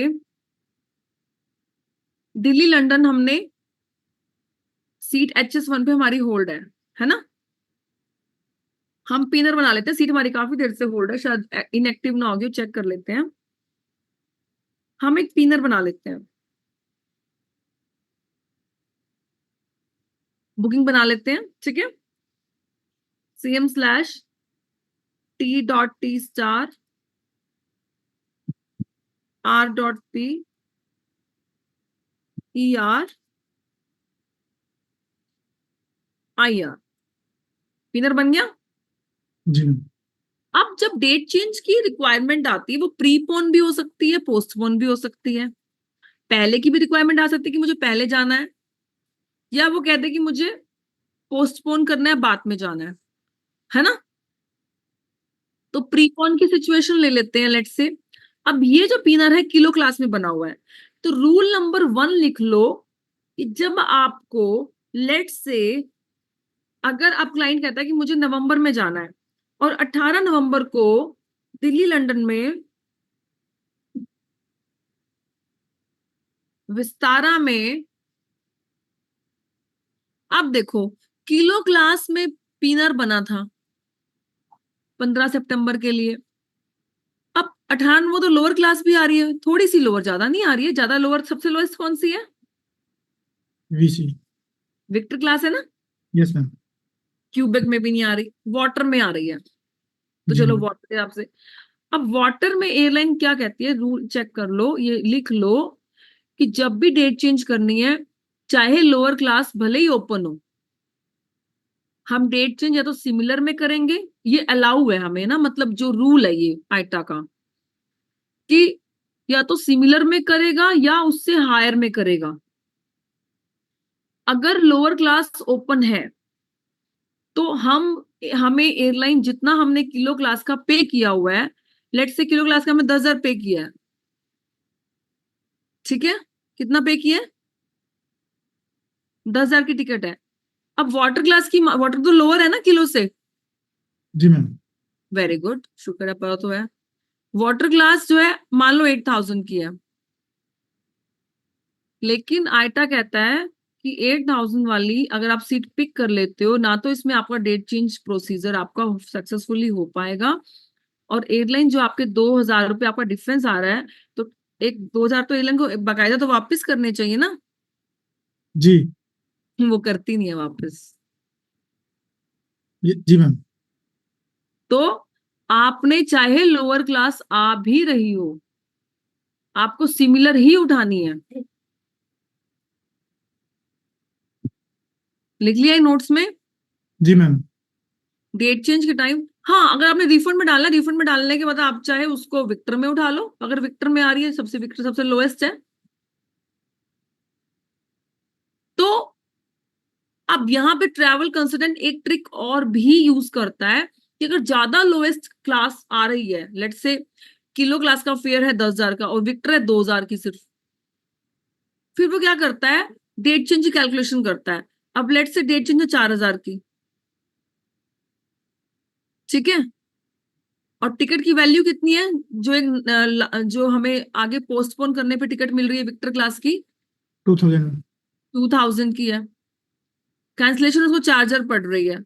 दिल्ली लंदन हमने सीट HS1 पे हमारी होल्ड है ना? हम पिनर बना लेते हैं, सीट हमारी काफी देर से होल्ड है, शायद इनएक्टिव ना होगी, चेक कर लेते हैं। हम एक पिनर बना लेते हैं, बुकिंग बना लेते हैं, ठीक है? CM/T.T* R dot P E R I R, पिनर बन गया। जी मैम। अब जब डेट चेंज की रिक्वायरमेंट आती है, वो प्रीपोन भी हो सकती है, पोस्टपोन भी हो सकती है। पहले की भी रिक्वायरमेंट आ सकती है कि मुझे पहले जाना है, या वो कहते हैं कि मुझे पोस्टपोन करना है, बाद में जाना है ना। तो प्रीपोन की सिचुएशन ले लेते हैं लेट से। अब ये जो पिनर है किलो क्लास में बना हुआ है, तो रूल नंबर 1 लिख लो कि जब आपको लेट से, अगर आप क्लाइंट कहता है कि मुझे नवंबर में जाना है और 18 नवंबर को दिल्ली लंदन में विस्तारा में, अब देखो किलो क्लास में पिनर बना था 15 सितंबर के लिए। अब 18 वो तो लोअर क्लास भी आ रही है, थोड़ी सी लोअर, ज्यादा नहीं आ रही है, ज्यादा लोअर सबसे लोएस्ट कौन सी है? वीसी। विक्टर क्लास है ना। Yes ma'am. क्यूबेक में भी नहीं आ रही, वाटर में आ रही है। तो जी चलो मैम। वाटर आपसे, अब वाटर में एयरलाइन क्या कहती है, रूल चेक कर लो, ये लिख लो कि जब भी डेट चेंज करनी है, चाहे लोअर क्लास भले ही ओपन हो, हम डेट चेंज या तो सिमिलर में करेंगे, ये अलाउ है हमें ना, मतलब जो रूल है ये आइटा का, कि या तो सिमिलर में करेगा या उससे हायर में करेगा। अगर लोअर क्लास ओपन है तो हमें एयरलाइन जितना हमने किलो क्लास का पे किया हुआ है, लेट से किलो क्लास का हमें 10,000 पे किया है, ठीक है, कितना पे किया है? 10,000 की टिकट है। अब वाटर क्लास की, वाटर तो लोअर है ना किलो से। जी मैम। वेरी गुड, शुक्र है, पता तो है। वाटर क्लास जो है मान लो 8,000 की है, लेकिन आइटा कहता है कि 8,000 वाली अगर आप सीट पिक कर लेते हो ना, तो इसमें आपका डेट चेंज प्रोसीजर आपका सक्सेसफुली हो पाएगा, और एयरलाइन जो आपके 2,000 रुपये आपका डिफरेंस आ रहा है, तो एक 2,000 तो एयरलाइन को बाकायदा तो वापस करने चाहिए ना, जी। वो करती नहीं है वापस। जी मैम। तो आपने चाहे लोअर क्लास आ भी रही हो, आपको सिमिलर ही उठानी है। लिख लिया है नोट्स में। जी मैम। डेट चेंज के टाइम, हाँ, अगर आपने रिफंड में डालना, रिफंड में डालने के बाद आप चाहे उसको विक्टर में उठा लो, अगर विक्टर में आ रही है, सबसे विक्टर सबसे लोएस्ट है। तो अब यहाँ पे ट्रैवल कंसल्टेंट एक ट्रिक और भी यूज करता है कि अगर ज्यादा लोएस्ट क्लास आ रही है, लेट से किलो क्लास का फेयर है 10,000 का और विक्टर है 2,000 की सिर्फ, फिर वो क्या करता है, डेट चेंज की कैलकुलेशन करता है। अब लेट से डेट चेंज है 4,000 की, ठीक है, और टिकट की वैल्यू कितनी है, जो हमें आगे पोस्टपोन करने पे टिकट मिल रही है विक्टर क्लास की, 2000। 2,000 की है। कैंसिलेशन उसको 4,000 पड़ रही है,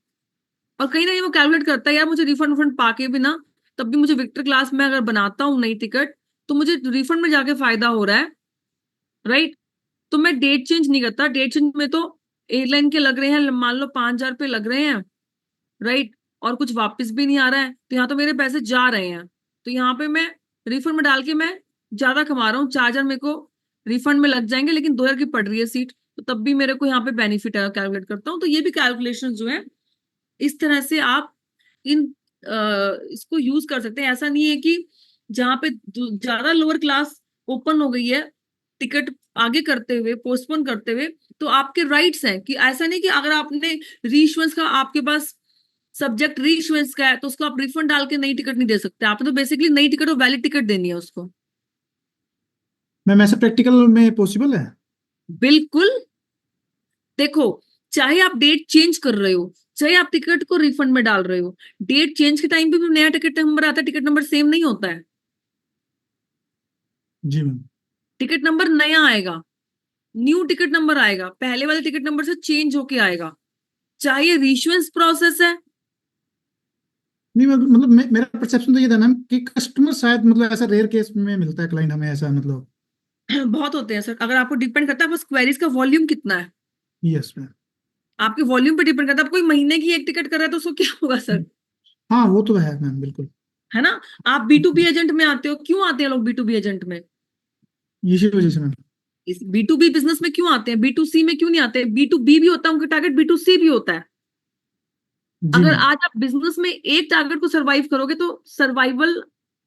और कहीं ना कहीं वो कैलकुलेट करता है यार मुझे रिफंड वफंड पाके भी ना, तब भी मुझे विक्टर क्लास में अगर बनाता हूँ नई टिकट, तो मुझे रिफंड में जाके फायदा हो रहा है, राइट। तो मैं डेट चेंज नहीं करता, डेट चेंज में तो एयरलाइन के लग रहे हैं, मान लो 5,000 रुपये लग रहे हैं, राइट, और कुछ वापस भी नहीं आ रहा है, तो यहाँ तो मेरे पैसे जा रहे हैं, तो यहाँ पे मैं रिफंड में डाल के मैं ज्यादा कमा रहा हूँ, 4,000 मेरे को रिफंड में लग जाएंगे, लेकिन 2,000 की पड़ रही है सीट, तो तब भी मेरे को यहाँ पे बेनिफिट है, कैलकुलेट करता हूँ। तो ये भी कैलकुलेशन जो है, इस तरह से आप इन इसको यूज कर सकते हैं। ऐसा नहीं है कि जहां पे ज्यादा लोअर क्लास ओपन हो गई है, टिकट आगे करते हुए, पोस्टपोन करते हुए, तो आपके राइट्स हैं, कि ऐसा नहीं कि अगर आपने रीइश्यूएंस का, आपके पास सब्जेक्ट रीइश्यूएंस का है, तो उसको आप रिफंड डाल के नई टिकट नहीं दे सकते, आपने तो बेसिकली नई टिकट और वैलिड टिकट देनी है उसको। मैम ऐसा प्रैक्टिकल में पॉसिबल है? बिल्कुल। देखो, चाहे आप डेट चेंज कर रहे हो, चाहे आप टिकट को रिफंड में डाल रहे हो, डेट चेंज के टाइम पे भी नया टिकट नंबर आता है, टिकट नंबर सेम नहीं होता है, जी मैम। टिकट नंबर नया आएगा, न्यू टिकट नंबर आएगा, पहले वाले टिकट नंबर से चेंज होके आएगा, चाहे ये रीइश्यूएंस प्रोसेस है। नहीं मतलब मेरा परसेप्शन तो ये था मैम कि कस्टमर शायद मतलब ऐसा रेयर केस में मिलता है क्लाइंट हमें ऐसा मतलब। बहुत होते हैं सर, अगर आपको डिपेंड करता है बस क्वेरीज का वॉल्यूम कितना है, यस मैम। आपके वॉल्यूम पे डिपेंड करता है। आप कोई महीने की एक टिकट कर रहा है तो उसको क्या होगा सर, हाँ वो तो है मैम बिल्कुल। है ना। आप B2B एजेंट में आते हो, क्यों आते हैं लोग B2B एजेंट में? इसी वजह से मैम। इस B2B बिजनेस में क्यों आते हैं, B2C में क्यों नहीं आते? B2B भी होता है उनका टारगेट, B2C भी होता है। जी अगर मैम। आज आप बिजनेस में एक टारगेट को सरवाइव करोगे तो सर्वाइवल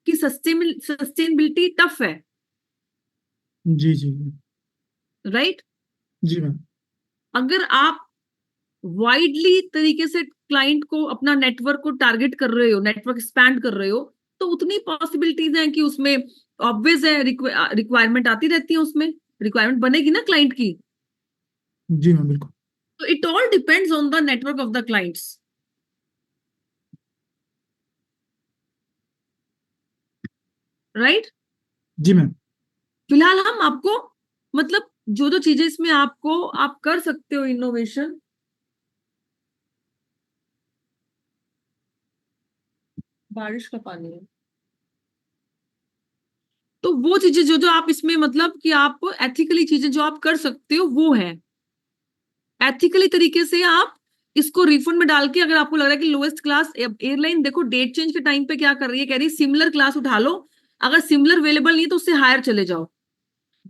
की सस्टेनेबिलिटी टफ है, जी जी राइट? जी मैम। अगर आप वाइडली तरीके से क्लाइंट को, अपना नेटवर्क को टारगेट कर रहे हो, नेटवर्क एक्सपैंड कर रहे हो, तो उतनी पॉसिबिलिटीज हैं कि उसमें ऑब्वियस है रिक्वायरमेंट आती रहती है, उसमें रिक्वायरमेंट बनेगी ना क्लाइंट की। जी मैम बिल्कुल। तो it all depends on the network of the clients, right? जी मैम। फिलहाल हम आपको मतलब जो जो चीजें इसमें आपको आप कर सकते हो इनोवेशन, बारिश का पानी है, तो वो चीजें जो जो आप इसमें मतलब कि आप एथिकली चीजें जो आप कर सकते हो वो है। एथिकली तरीके से आप इसको रिफंड में डाल के, अगर आपको लग रहा है कि लोएस्ट क्लास एयरलाइन, देखो डेट चेंज के टाइम पे क्या कर रही है, कह रही है सिमिलर क्लास उठा लो, अगर सिमिलर अवेलेबल नहीं है तो उससे हायर चले जाओ,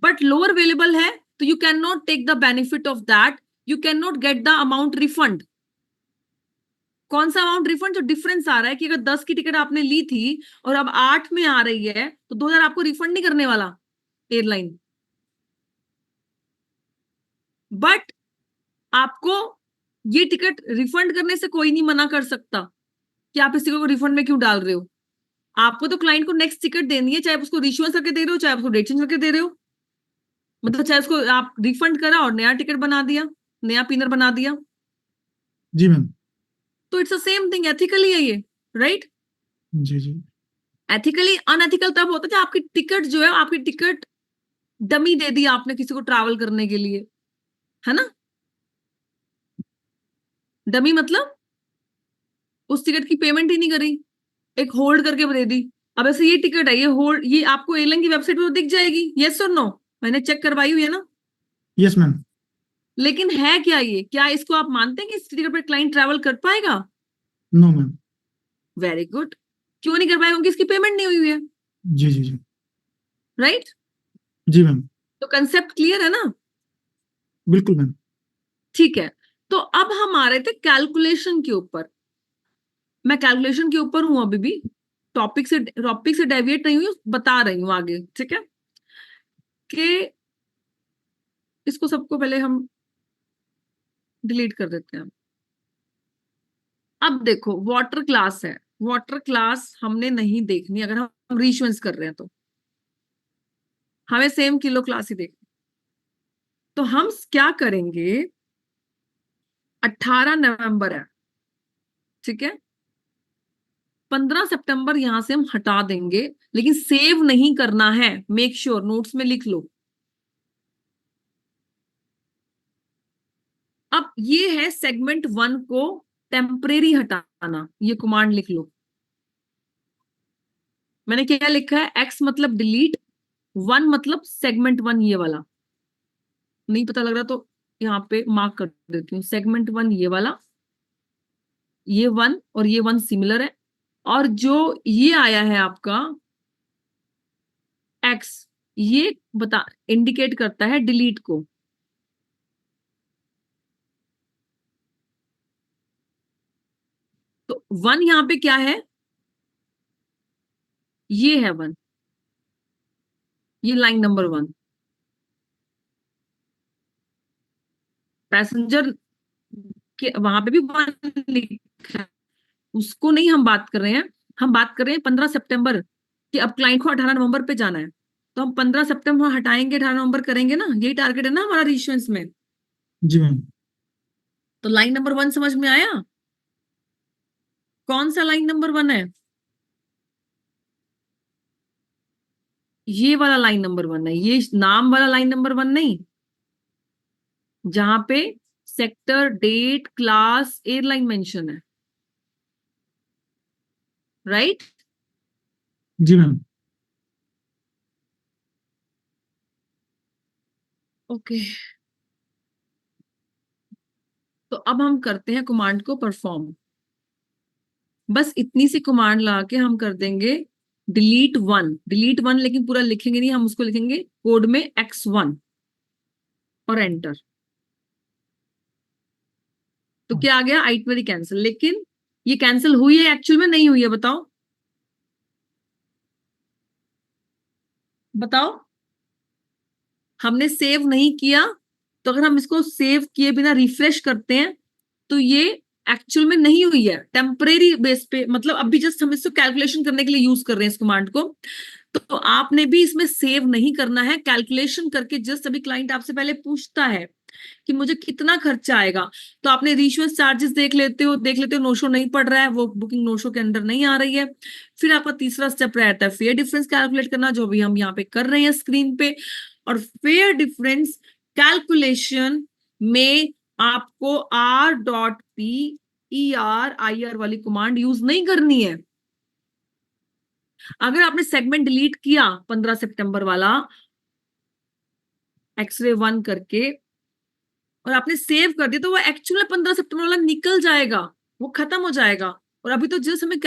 बट लोअर अवेलेबल है तो you can not take the benefit of that, you can not get the amount refund. कौन सा अमाउंट रिफंड? जो डिफरेंस आ रहा है कि अगर 10 की टिकट आपने ली थी और अब 8 में आ रही है तो 2000 आपको रिफंड नहीं करने वाला एयरलाइन, बट आपको ये टिकट रिफंड करने से कोई नहीं मना कर सकता कि आप इस टिकट को रिफंड में क्यों डाल रहे हो। आपको तो क्लाइंट को नेक्स्ट टिकट देनी है, चाहे आप उसको रिश्योर करके दे रहे हो, चाहे आप उसको डेट चेंज करके दे रहे हो, मतलब चाहे उसको आप रिफंड करा और नया टिकट बना दिया, नया पिनर बना दिया, जी मैम। तो it's the same thing, ethically है ये, राइट? जी जी एथिकली अनएथिकल तब होता है जब आपकी टिकट जो है, आपकी टिकट डमी दे दी आपने किसी को ट्रैवल करने के लिए, है ना? डमी मतलब उस टिकट की पेमेंट ही नहीं करी, एक होल्ड करके दे दी। अब ऐसे ये टिकट है, ये होल्ड, ये आपको एयरलाइन की वेबसाइट पे तो दिख जाएगी, यस और नो? मैंने चेक करवाई हुई है ना। Yes ma'am. लेकिन है क्या ये, क्या इसको आप मानते हैं कि इस टिकट पर क्लाइंट ट्रैवल कर पाएगा? No ma'am. Very good. क्यों नहीं कर पाएगा? क्योंकि इसकी पेमेंट नहीं हुई हुई है, जी जी जी राइट? जी मैम। तो कंसेप्ट क्लियर है ना? बिल्कुल मैम। ठीक है, तो अब हम आ रहे थे कैलकुलेशन के ऊपर। मैं कैलकुलेशन के ऊपर हूं अभी भी, टॉपिक से डेविएट नहीं हुई, बता रही हूँ आगे, ठीक है? कि इसको सबको पहले हम डिलीट कर देते हैं। अब देखो वाटर क्लास है, वाटर क्लास हमने नहीं देखनी अगर हम रीइश्यूएंस कर रहे हैं, तो हमें सेम किलो क्लास ही देखनी। तो हम क्या करेंगे, 18 नवंबर है, ठीक है? 15 सितंबर यहां से हम हटा देंगे, लेकिन सेव नहीं करना है, मेक श्योर नोट्स में लिख लो। अब ये है सेगमेंट 1 को टेम्परेरी हटाना, ये कमांड लिख लो। मैंने क्या लिखा है, एक्स मतलब डिलीट, 1 मतलब सेगमेंट 1 ये वाला, नहीं पता लग रहा तो यहाँ पे मार्क कर देती हूँ, सेगमेंट 1 ये वाला, ये 1 और ये 1 सिमिलर है, और जो ये आया है आपका एक्स, ये बता इंडिकेट करता है डिलीट को। तो 1 यहाँ पे क्या है, ये है 1, ये लाइन नंबर 1, पैसेंजर के वहां पे भी 1 लिखा है, उसको नहीं हम बात कर रहे हैं, हम बात कर रहे हैं 15 सितंबर कि अब क्लाइंट को 18 नवंबर पे जाना है, तो हम 15 सितंबर हटाएंगे, 18 नवंबर करेंगे ना, यही टारगेट है ना हमारा रीइश्यूएंस में। जी मैम। तो लाइन नंबर 1 समझ में आया? कौन सा लाइन नंबर 1 है? ये वाला लाइन नंबर 1 है, ये नाम वाला लाइन नंबर 1 नहीं, जहां पे sector, date, class, airline mention है, राइट? जी मैम। ओके, तो अब हम करते हैं कमांड को परफॉर्म। बस इतनी सी कमांड ला के हम कर देंगे डिलीट वन, लेकिन पूरा लिखेंगे नहीं, हम उसको लिखेंगे कोड में x1 और एंटर। तो क्या आ गया, आइटनरी कैंसिल। लेकिन ये कैंसिल हुई है एक्चुअल में, नहीं हुई है, बताओ बताओ। हमने सेव नहीं किया, तो अगर हम इसको सेव किए बिना रिफ्रेश करते हैं तो ये एक्चुअल में नहीं हुई है, टेम्परेरी बेस पे, मतलब अभी जस्ट हम इसको कैलकुलेशन करने के लिए यूज कर रहे हैं इस कमांड को। तो आपने भी इसमें सेव नहीं करना है, कैलकुलेशन करके जस्ट अभी क्लाइंट आपसे पहले पूछता है कि मुझे कितना खर्चा आएगा, तो आपने रीइश्यूएंस चार्जेस देख लेते हो, नो शो नहीं पड़ रहा है, वो बुकिंग नो शो के अंदर नहीं आ रही है। फिर आपका तीसरा स्टेप रहता है फेयर डिफरेंस कैलकुलेट करना, जो भी हम यहाँ पे कर रहे हैं स्क्रीन पे। और फेयर डिफरेंस कैलकुलेशन में आपको R.P.ER वाली कमांड यूज नहीं करनी है। अगर आपने सेगमेंट डिलीट किया 15 सितंबर वाला एक्सरे 1 करके और आपने सेव कर दिया, तो वो एक्चुअल 15 सितंबर वाला निकल जाएगा, वो खत्म हो जाएगा। और अभी तो जस्ट हमें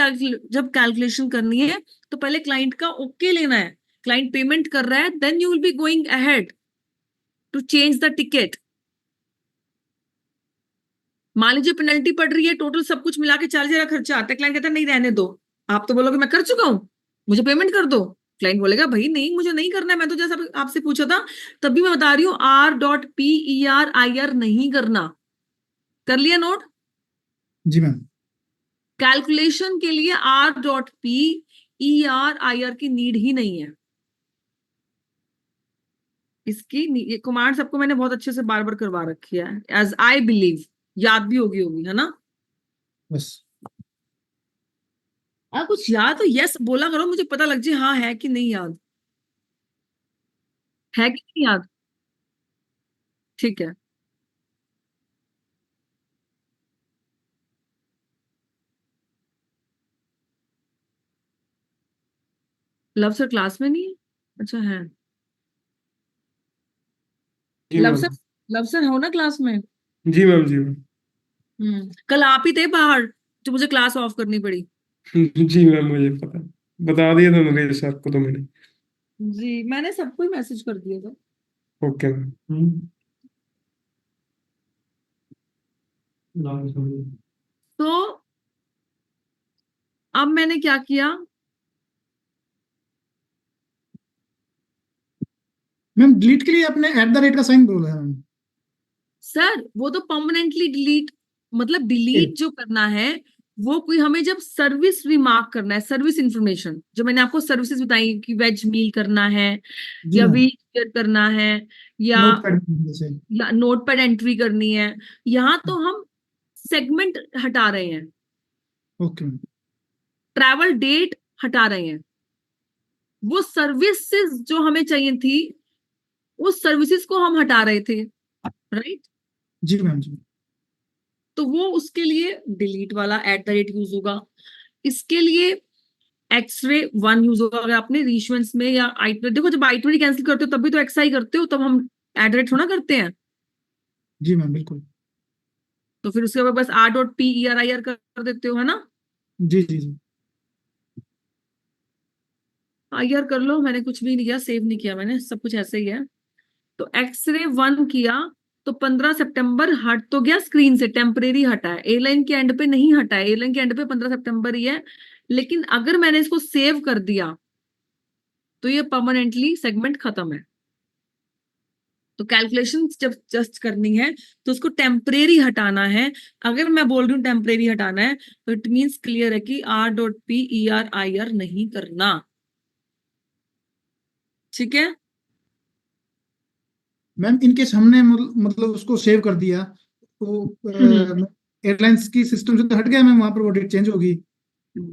जब कैलकुलेशन करनी है तो पहले क्लाइंट का ओके लेना है, क्लाइंट पेमेंट कर रहा है, then you will be going ahead to change the ticket. मान लीजिए पेनल्टी पड़ रही है, टोटल सब कुछ मिला के 40,000 खर्चा आता है, क्लाइंट कहता है नहीं रहने दो, आप तो बोलोगे मैं कर चुका हूं, मुझे पेमेंट कर दो। क्लाइंट बोलेगा भाई नहीं, मुझे नहीं करना है, मैं तो जैसा आपसे पूछा था तभी मैं बता रही हूँ, R.P.ER नहीं करना। कर लिया नोट? जी मैम। कैलकुलेशन के लिए R.P.ER की नीड ही नहीं है। इसकी ये कमांड सबको मैंने बहुत अच्छे से बार बार करवा रखी है, एज आई बिलीव, याद भी होगी है ना? बस कुछ याद तो यस बोला करो, मुझे पता लग जाए हाँ है कि नहीं याद, है कि नहीं याद। ठीक है। लव सर क्लास में नहीं है? अच्छा है। जी love ma'am. Sir, love sir हो ना क्लास में? जी मैम। जी मैम। कल आप ही थे बाहर जो मुझे क्लास ऑफ करनी पड़ी। जी मैम, मुझे पता, बता दिया था नरेश सर को तो मैंने। जी मैंने सबको ही मैसेज कर दिया था। Okay ma'am. तो अब मैंने क्या किया, मैम डिलीट के लिए आपने @ का साइन बोला है मैम। सर वो तो परमानेंटली डिलीट, मतलब डिलीट जो करना है वो कोई हमें जब सर्विस रिमार्क करना है, सर्विस इंफॉर्मेशन जो मैंने आपको सर्विसेज बताई कि वेज मील करना है जी या मैम। व्हील शेयर करना है या नोटपैड जैसे। नोट पैड एंट्री करनी है, यहाँ तो हम सेगमेंट हटा रहे हैं, ओके मैम। ट्रैवल डेट हटा रहे हैं। वो सर्विसेज जो हमें चाहिए थी उस सर्विसेज को हम हटा रहे थे, राइट? जी मैम। जी तो वो उसके लिए डिलीट वाला @ यूज होगा, इसके लिए एक्सरे 1 यूज होगा। अगर आपने रीइश्यूएंस में या आइटनरी, देखो जब आइटनरी कैंसिल करते हो तब भी तो एक्सआई करते हो, तब हम @ थोड़ा करते हैं। जी मैम बिल्कुल। तो फिर उसके बाद बस R.P.ER कर देते हो, है ना? जी जी जी। IR कर लो, मैंने कुछ भी नहीं किया, सेव नहीं किया मैंने, सब कुछ ऐसे ही है। तो एक्सरे 1 किया तो 15 सितंबर हट तो गया स्क्रीन से, टेम्परेरी हटा है, एयरलाइन के एंड पे नहीं हटा है, एयरलाइन के एंड पे 15 सितंबर ही है। लेकिन अगर मैंने इसको सेव कर दिया तो ये परमानेंटली सेगमेंट खत्म है। तो कैलकुलेशन जब जस्ट करनी है तो उसको टेम्परेरी हटाना है। अगर मैं बोल रही हूँ टेम्परेरी हटाना है तो इट मीन्स क्लियर है कि R.P.ER नहीं करना। ठीक है? मैम इनकेस हमने मतलब उसको सेव कर दिया तो एयरलाइंस की सिस्टम से तो हट गया मैम, वहां पर वो डेट चेंज होगी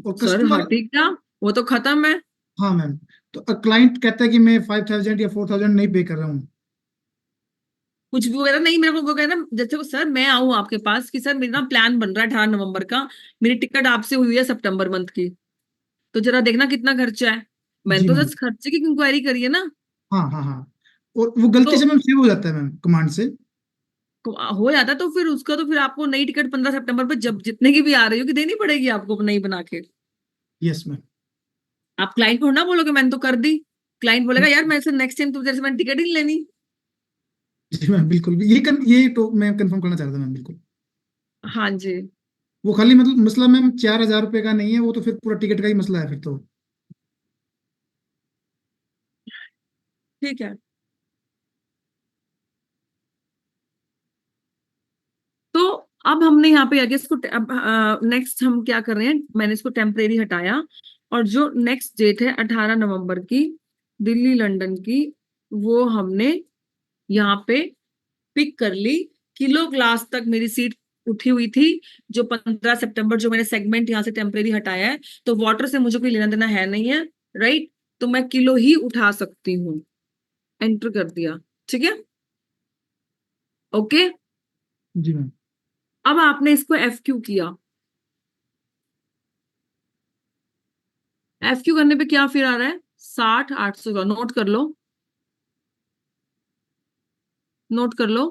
और सर कस्टमर। हटी क्या, वो तो खत्म है। हाँ मैम। तो क्लाइंट कहता है कि मैं 5,000 या 4,000 नहीं पे कर रहा हूँ। कुछ भी वगैरह नहीं, मेरे को वो कहना जैसे वो, सर मैं आऊं आपके पास कि सर मेरा ना प्लान बन रहा है 18 नवंबर का, मेरी टिकट आपसे हुई है सितंबर मंथ की, तो जरा देखना कितना खर्चा है। मैंने जी तो मैम। जस्ट खर्चे की इंक्वायरी करी है ना। हाँ हाँ हाँ। और वो गलती तो से मैम सेव हो जाता है मैम कमांड से। हो जाता है तो फिर उसका तो फिर आपको नई टिकट 15 सितंबर पे जब जितने की भी आ रही होगी देनी पड़ेगी आपको, नई बना के। Yes ma'am. आप क्लाइंट को ना बोलोगे मैंने तो कर दी, क्लाइंट बोलेगा यार मैं से नेक्स्ट टाइम तो तेरे से मैंने टिकट ही नहीं लेनी। जी मैम बिल्कुल, ये तो मैं कंफर्म करना चाह रहा था मैम, बिल्कुल। हाँ जी, वो खाली मतलब मसला मैम 4,000 रुपए का नहीं है, वो तो फिर पूरा टिकट का ही मसला है फिर तो। ठीक है। तो अब हमने यहाँ पे आगे इसको अब नेक्स्ट हम क्या कर रहे हैं, मैंने इसको टेम्परेरी हटाया, और जो नेक्स्ट डेट है 18 नवंबर की, दिल्ली लंदन की, वो हमने यहाँ पे पिक कर ली। किलो क्लास तक मेरी सीट उठी हुई थी। जो 15 सितंबर जो मैंने सेगमेंट यहाँ से टेम्परेरी हटाया है, तो वाटर से मुझे कोई लेना देना है नहीं है, राइट, तो मैं किलो ही उठा सकती हूँ। एंटर कर दिया, ठीक है, ओके। जी मैम। अब आपने इसको एफ क्यू किया, एफ क्यू करने पे क्या फिर आ रहा है, 60,800 का, नोट कर लो, नोट कर लो,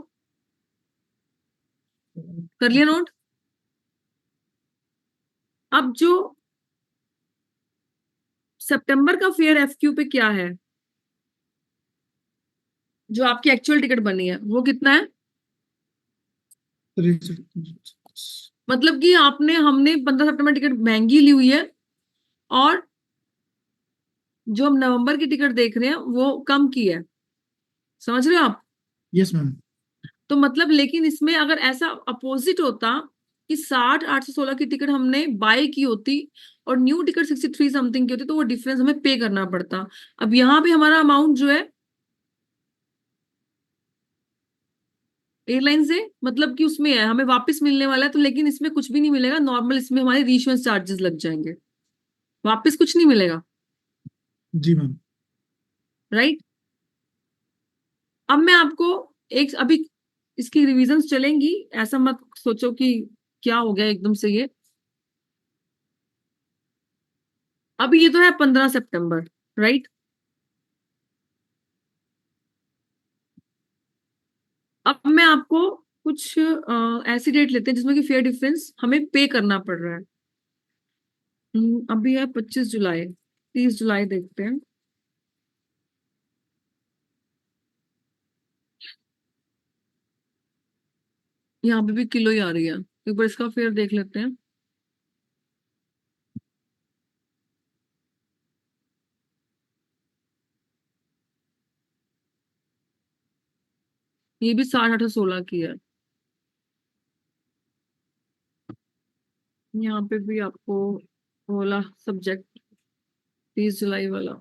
कर लिया नोट। अब जो सितंबर का फेयर एफ क्यू पे क्या है, जो आपकी एक्चुअल टिकट बनी है वो कितना है, मतलब कि आपने हमने 15 सितंबर टिकट महंगी ली हुई है, और जो हम नवंबर की टिकट देख रहे हैं वो कम की है, समझ रहे हो आप। Yes ma'am. तो मतलब लेकिन इसमें अगर ऐसा अपोजिट होता कि 60,816 की टिकट हमने बाय की होती और न्यू टिकट 63 समथिंग की होती, तो वो डिफरेंस हमें पे करना पड़ता। अब यहाँ पे हमारा अमाउंट जो है एयरलाइन से मतलब कि उसमें है, हमें वापस मिलने वाला है, तो लेकिन इसमें कुछ भी नहीं मिलेगा, नॉर्मल इसमें हमारे रीइश्यूएंस चार्जेस लग जाएंगे, वापस कुछ नहीं मिलेगा, जी मैम। राइट। अब मैं आपको एक अभी इसकी रिविजन चलेंगी, ऐसा मत सोचो कि क्या हो गया एकदम से ये। अभी ये तो है 15 सितंबर, राइट। अब मैं आपको कुछ ऐसी डेट लेते हैं जिसमें कि फेयर डिफरेंस हमें पे करना पड़ रहा है। अभी है 25 जुलाई, 30 जुलाई देखते हैं। यहाँ पे भी किलो ही आ रही है, एक बार इसका फेयर देख लेते हैं। ये भी 60,816 की है। यहाँ पे भी आपको बोला सब्जेक्ट 30 जुलाई वाला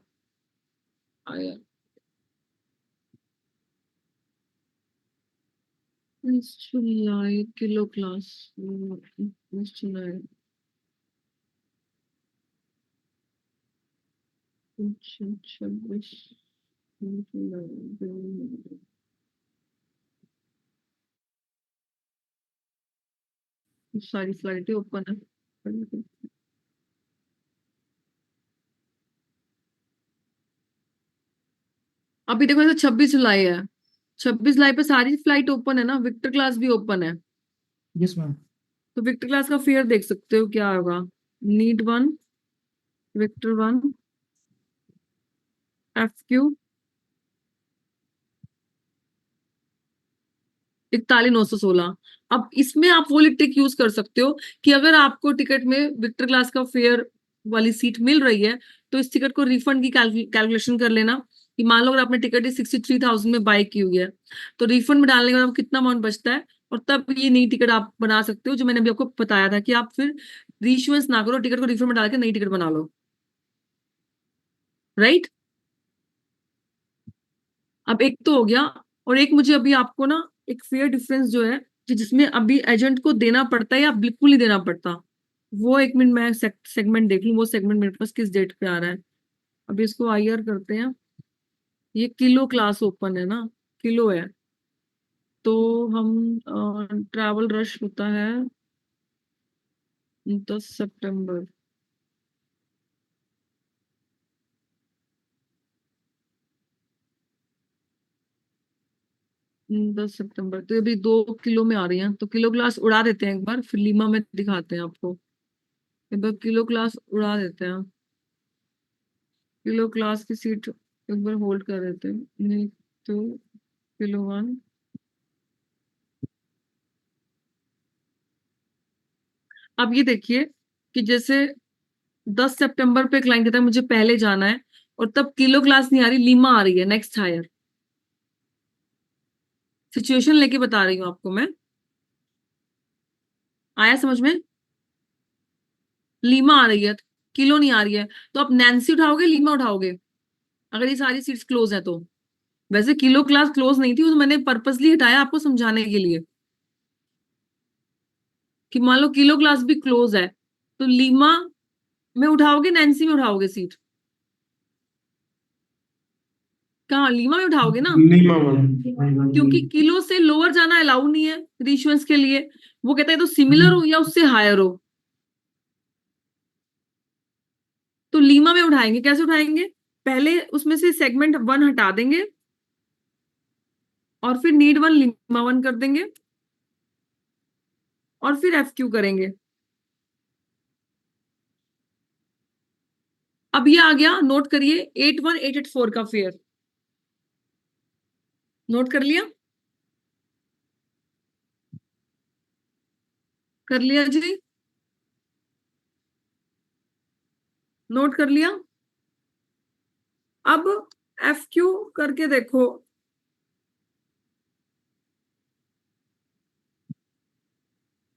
आया। 30 जुलाई किलो क्लास, 30 जुलाई, अच्छा 26 जुलाई, सारी फ्लाइटें ओपन है। अभी देखो ऐसा 26 जुलाई है, 26 जुलाई पे सारी फ्लाइट ओपन है ना, विक्टर क्लास भी ओपन है, यस मैम। तो विक्टर क्लास का फेयर देख सकते हो क्या होगा। Need one, Victor one, F Q 41,916। अब इसमें आप वो ट्रिक यूज कर सकते हो कि अगर आपको टिकट में विक्टर क्लास का फेयर वाली सीट मिल रही है, तो इस टिकट को रिफंड की कैलकुलेशन कर लेना, कि मान लो अगर आपने टिकट 63,000 में बाय की हुई है, तो रिफंड में डालने के बाद आपको कितना अमाउंट बचता है, और तब ये नई टिकट आप बना सकते हो, जो मैंने अभी आपको बताया था कि आप फिर रीइश्यूएंस ना करो, टिकट को रिफंड में डाल के नई टिकट बना लो, राइट। अब एक तो हो गया, और एक मुझे अभी आपको ना एक फेयर डिफरेंस जो है, जिसमें अभी एजेंट को देना पड़ता है या बिल्कुल नहीं देना पड़ता, वो एक मिनट मैं सेगमेंट देख लूं, वो सेगमेंट मेरे पास किस डेट पे आ रहा है। अभी इसको आईआर करते हैं, ये किलो क्लास ओपन है ना, किलो है, तो हम ट्रैवल रश होता है 10 सितंबर, 10 सितंबर, तो अभी 2 किलो में आ रही है, तो किलो क्लास उड़ा देते हैं एक बार, फिर लीमा में दिखाते हैं आपको, एक बार किलो क्लास उड़ा देते हैं। किलो क्लास की सीट एक बार होल्ड कर रहे थे, नहीं तो किलो 1। अब ये देखिए कि जैसे 10 सितंबर पे क्लाइंट कहता है मुझे पहले जाना है, और तब किलो क्लास नहीं आ रही, लीमा आ रही है नेक्स्ट हायर। सिचुएशन लेके बता रही हूँ आपको मैं, आया समझ में? लीमा आ रही है, किलो नहीं आ रही है, तो आप नैन्सी उठाओगे लीमा उठाओगे अगर ये सारी सीट्स क्लोज है तो? वैसे किलो क्लास क्लोज नहीं थी, वो तो मैंने पर्पसली हटाया आपको समझाने के लिए कि मान लो किलो क्लास भी क्लोज है, तो लीमा में उठाओगे नैन्सी में उठाओगे सीट? कहाँ, लीमा में उठाओगे ना, नीमा वन। क्योंकि किलो से लोअर जाना अलाउ नहीं है रीइश्यूएंस के लिए। वो कहता है तो सिमिलर हो या उससे हायर हो, तो लीमा में उठाएंगे। कैसे उठाएंगे? पहले उसमें से सेगमेंट 1 हटा देंगे और फिर नीड 1 लीमा 1 कर देंगे और फिर एफक्यू करेंगे। अब ये आ गया, नोट करिए 81884 का फेयर, नोट कर लिया? कर लिया जी, नोट कर लिया? अब एफक्यू करके देखो।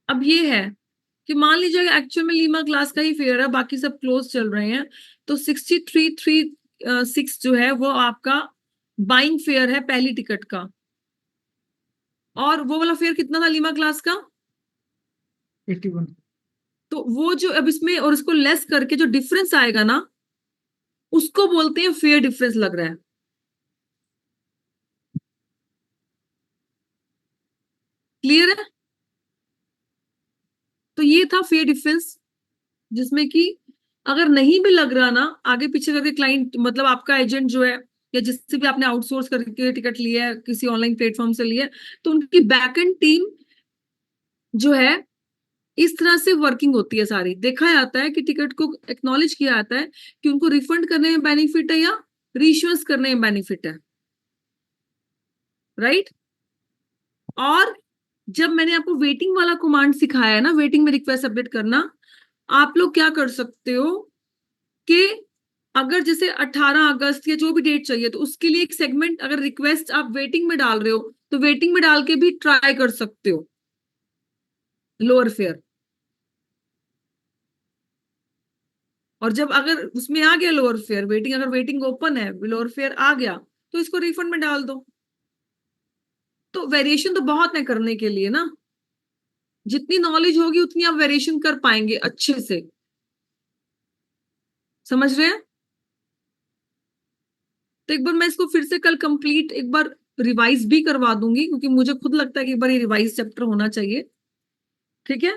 अब ये है कि मान लीजिए एक्चुअल में लीमा क्लास का ही फेयर है, बाकी सब क्लोज चल रहे हैं, तो 6336 जो है वो आपका बाइंग फेयर है पहली टिकट का। और वो वाला फेयर कितना था लीमा क्लास का? 81। तो वो जो अब इसमें और इसको लेस करके जो डिफरेंस आएगा ना, उसको बोलते हैं फेयर डिफरेंस लग रहा है। क्लियर है? तो ये था फेयर डिफरेंस, जिसमें कि अगर नहीं भी लग रहा ना, आगे पीछे करके क्लाइंट मतलब आपका एजेंट जो है या जिससे भी आपने आउटसोर्स करके टिकट लिया है, किसी ऑनलाइन प्लेटफॉर्म से लिया है, तो उनकी बैकएंड टीम जो है इस तरह से वर्किंग होती है सारी। देखा जाता है कि टिकट को एक्नॉलेज किया जाता है कि उनको रिफंड करने में बेनिफिट है या रीइश्यूएंस करने में बेनिफिट है, राइट? और जब मैंने आपको वेटिंग वाला कमांड सिखाया है ना, वेटिंग में रिक्वेस्ट सबमिट करना, आप लोग क्या कर सकते हो कि अगर जैसे 18 अगस्त या जो भी डेट चाहिए, तो उसके लिए एक सेगमेंट अगर रिक्वेस्ट आप वेटिंग में डाल रहे हो, तो वेटिंग में डाल के भी ट्राई कर सकते हो लोअर फेयर। और जब अगर उसमें आ गया लोअर फेयर, वेटिंग अगर वेटिंग ओपन है, लोअर फेयर आ गया, तो इसको रिफंड में डाल दो। तो वेरिएशन तो बहुत है करने के लिए ना, जितनी नॉलेज होगी उतनी आप वेरिएशन कर पाएंगे अच्छे से। समझ रहे हैं? तो एक बार मैं इसको फिर से कल कंप्लीट एक बार रिवाइज भी करवा दूंगी, क्योंकि मुझे खुद लगता है कि एक बार ये रिवाइज चैप्टर होना चाहिए। ठीक है?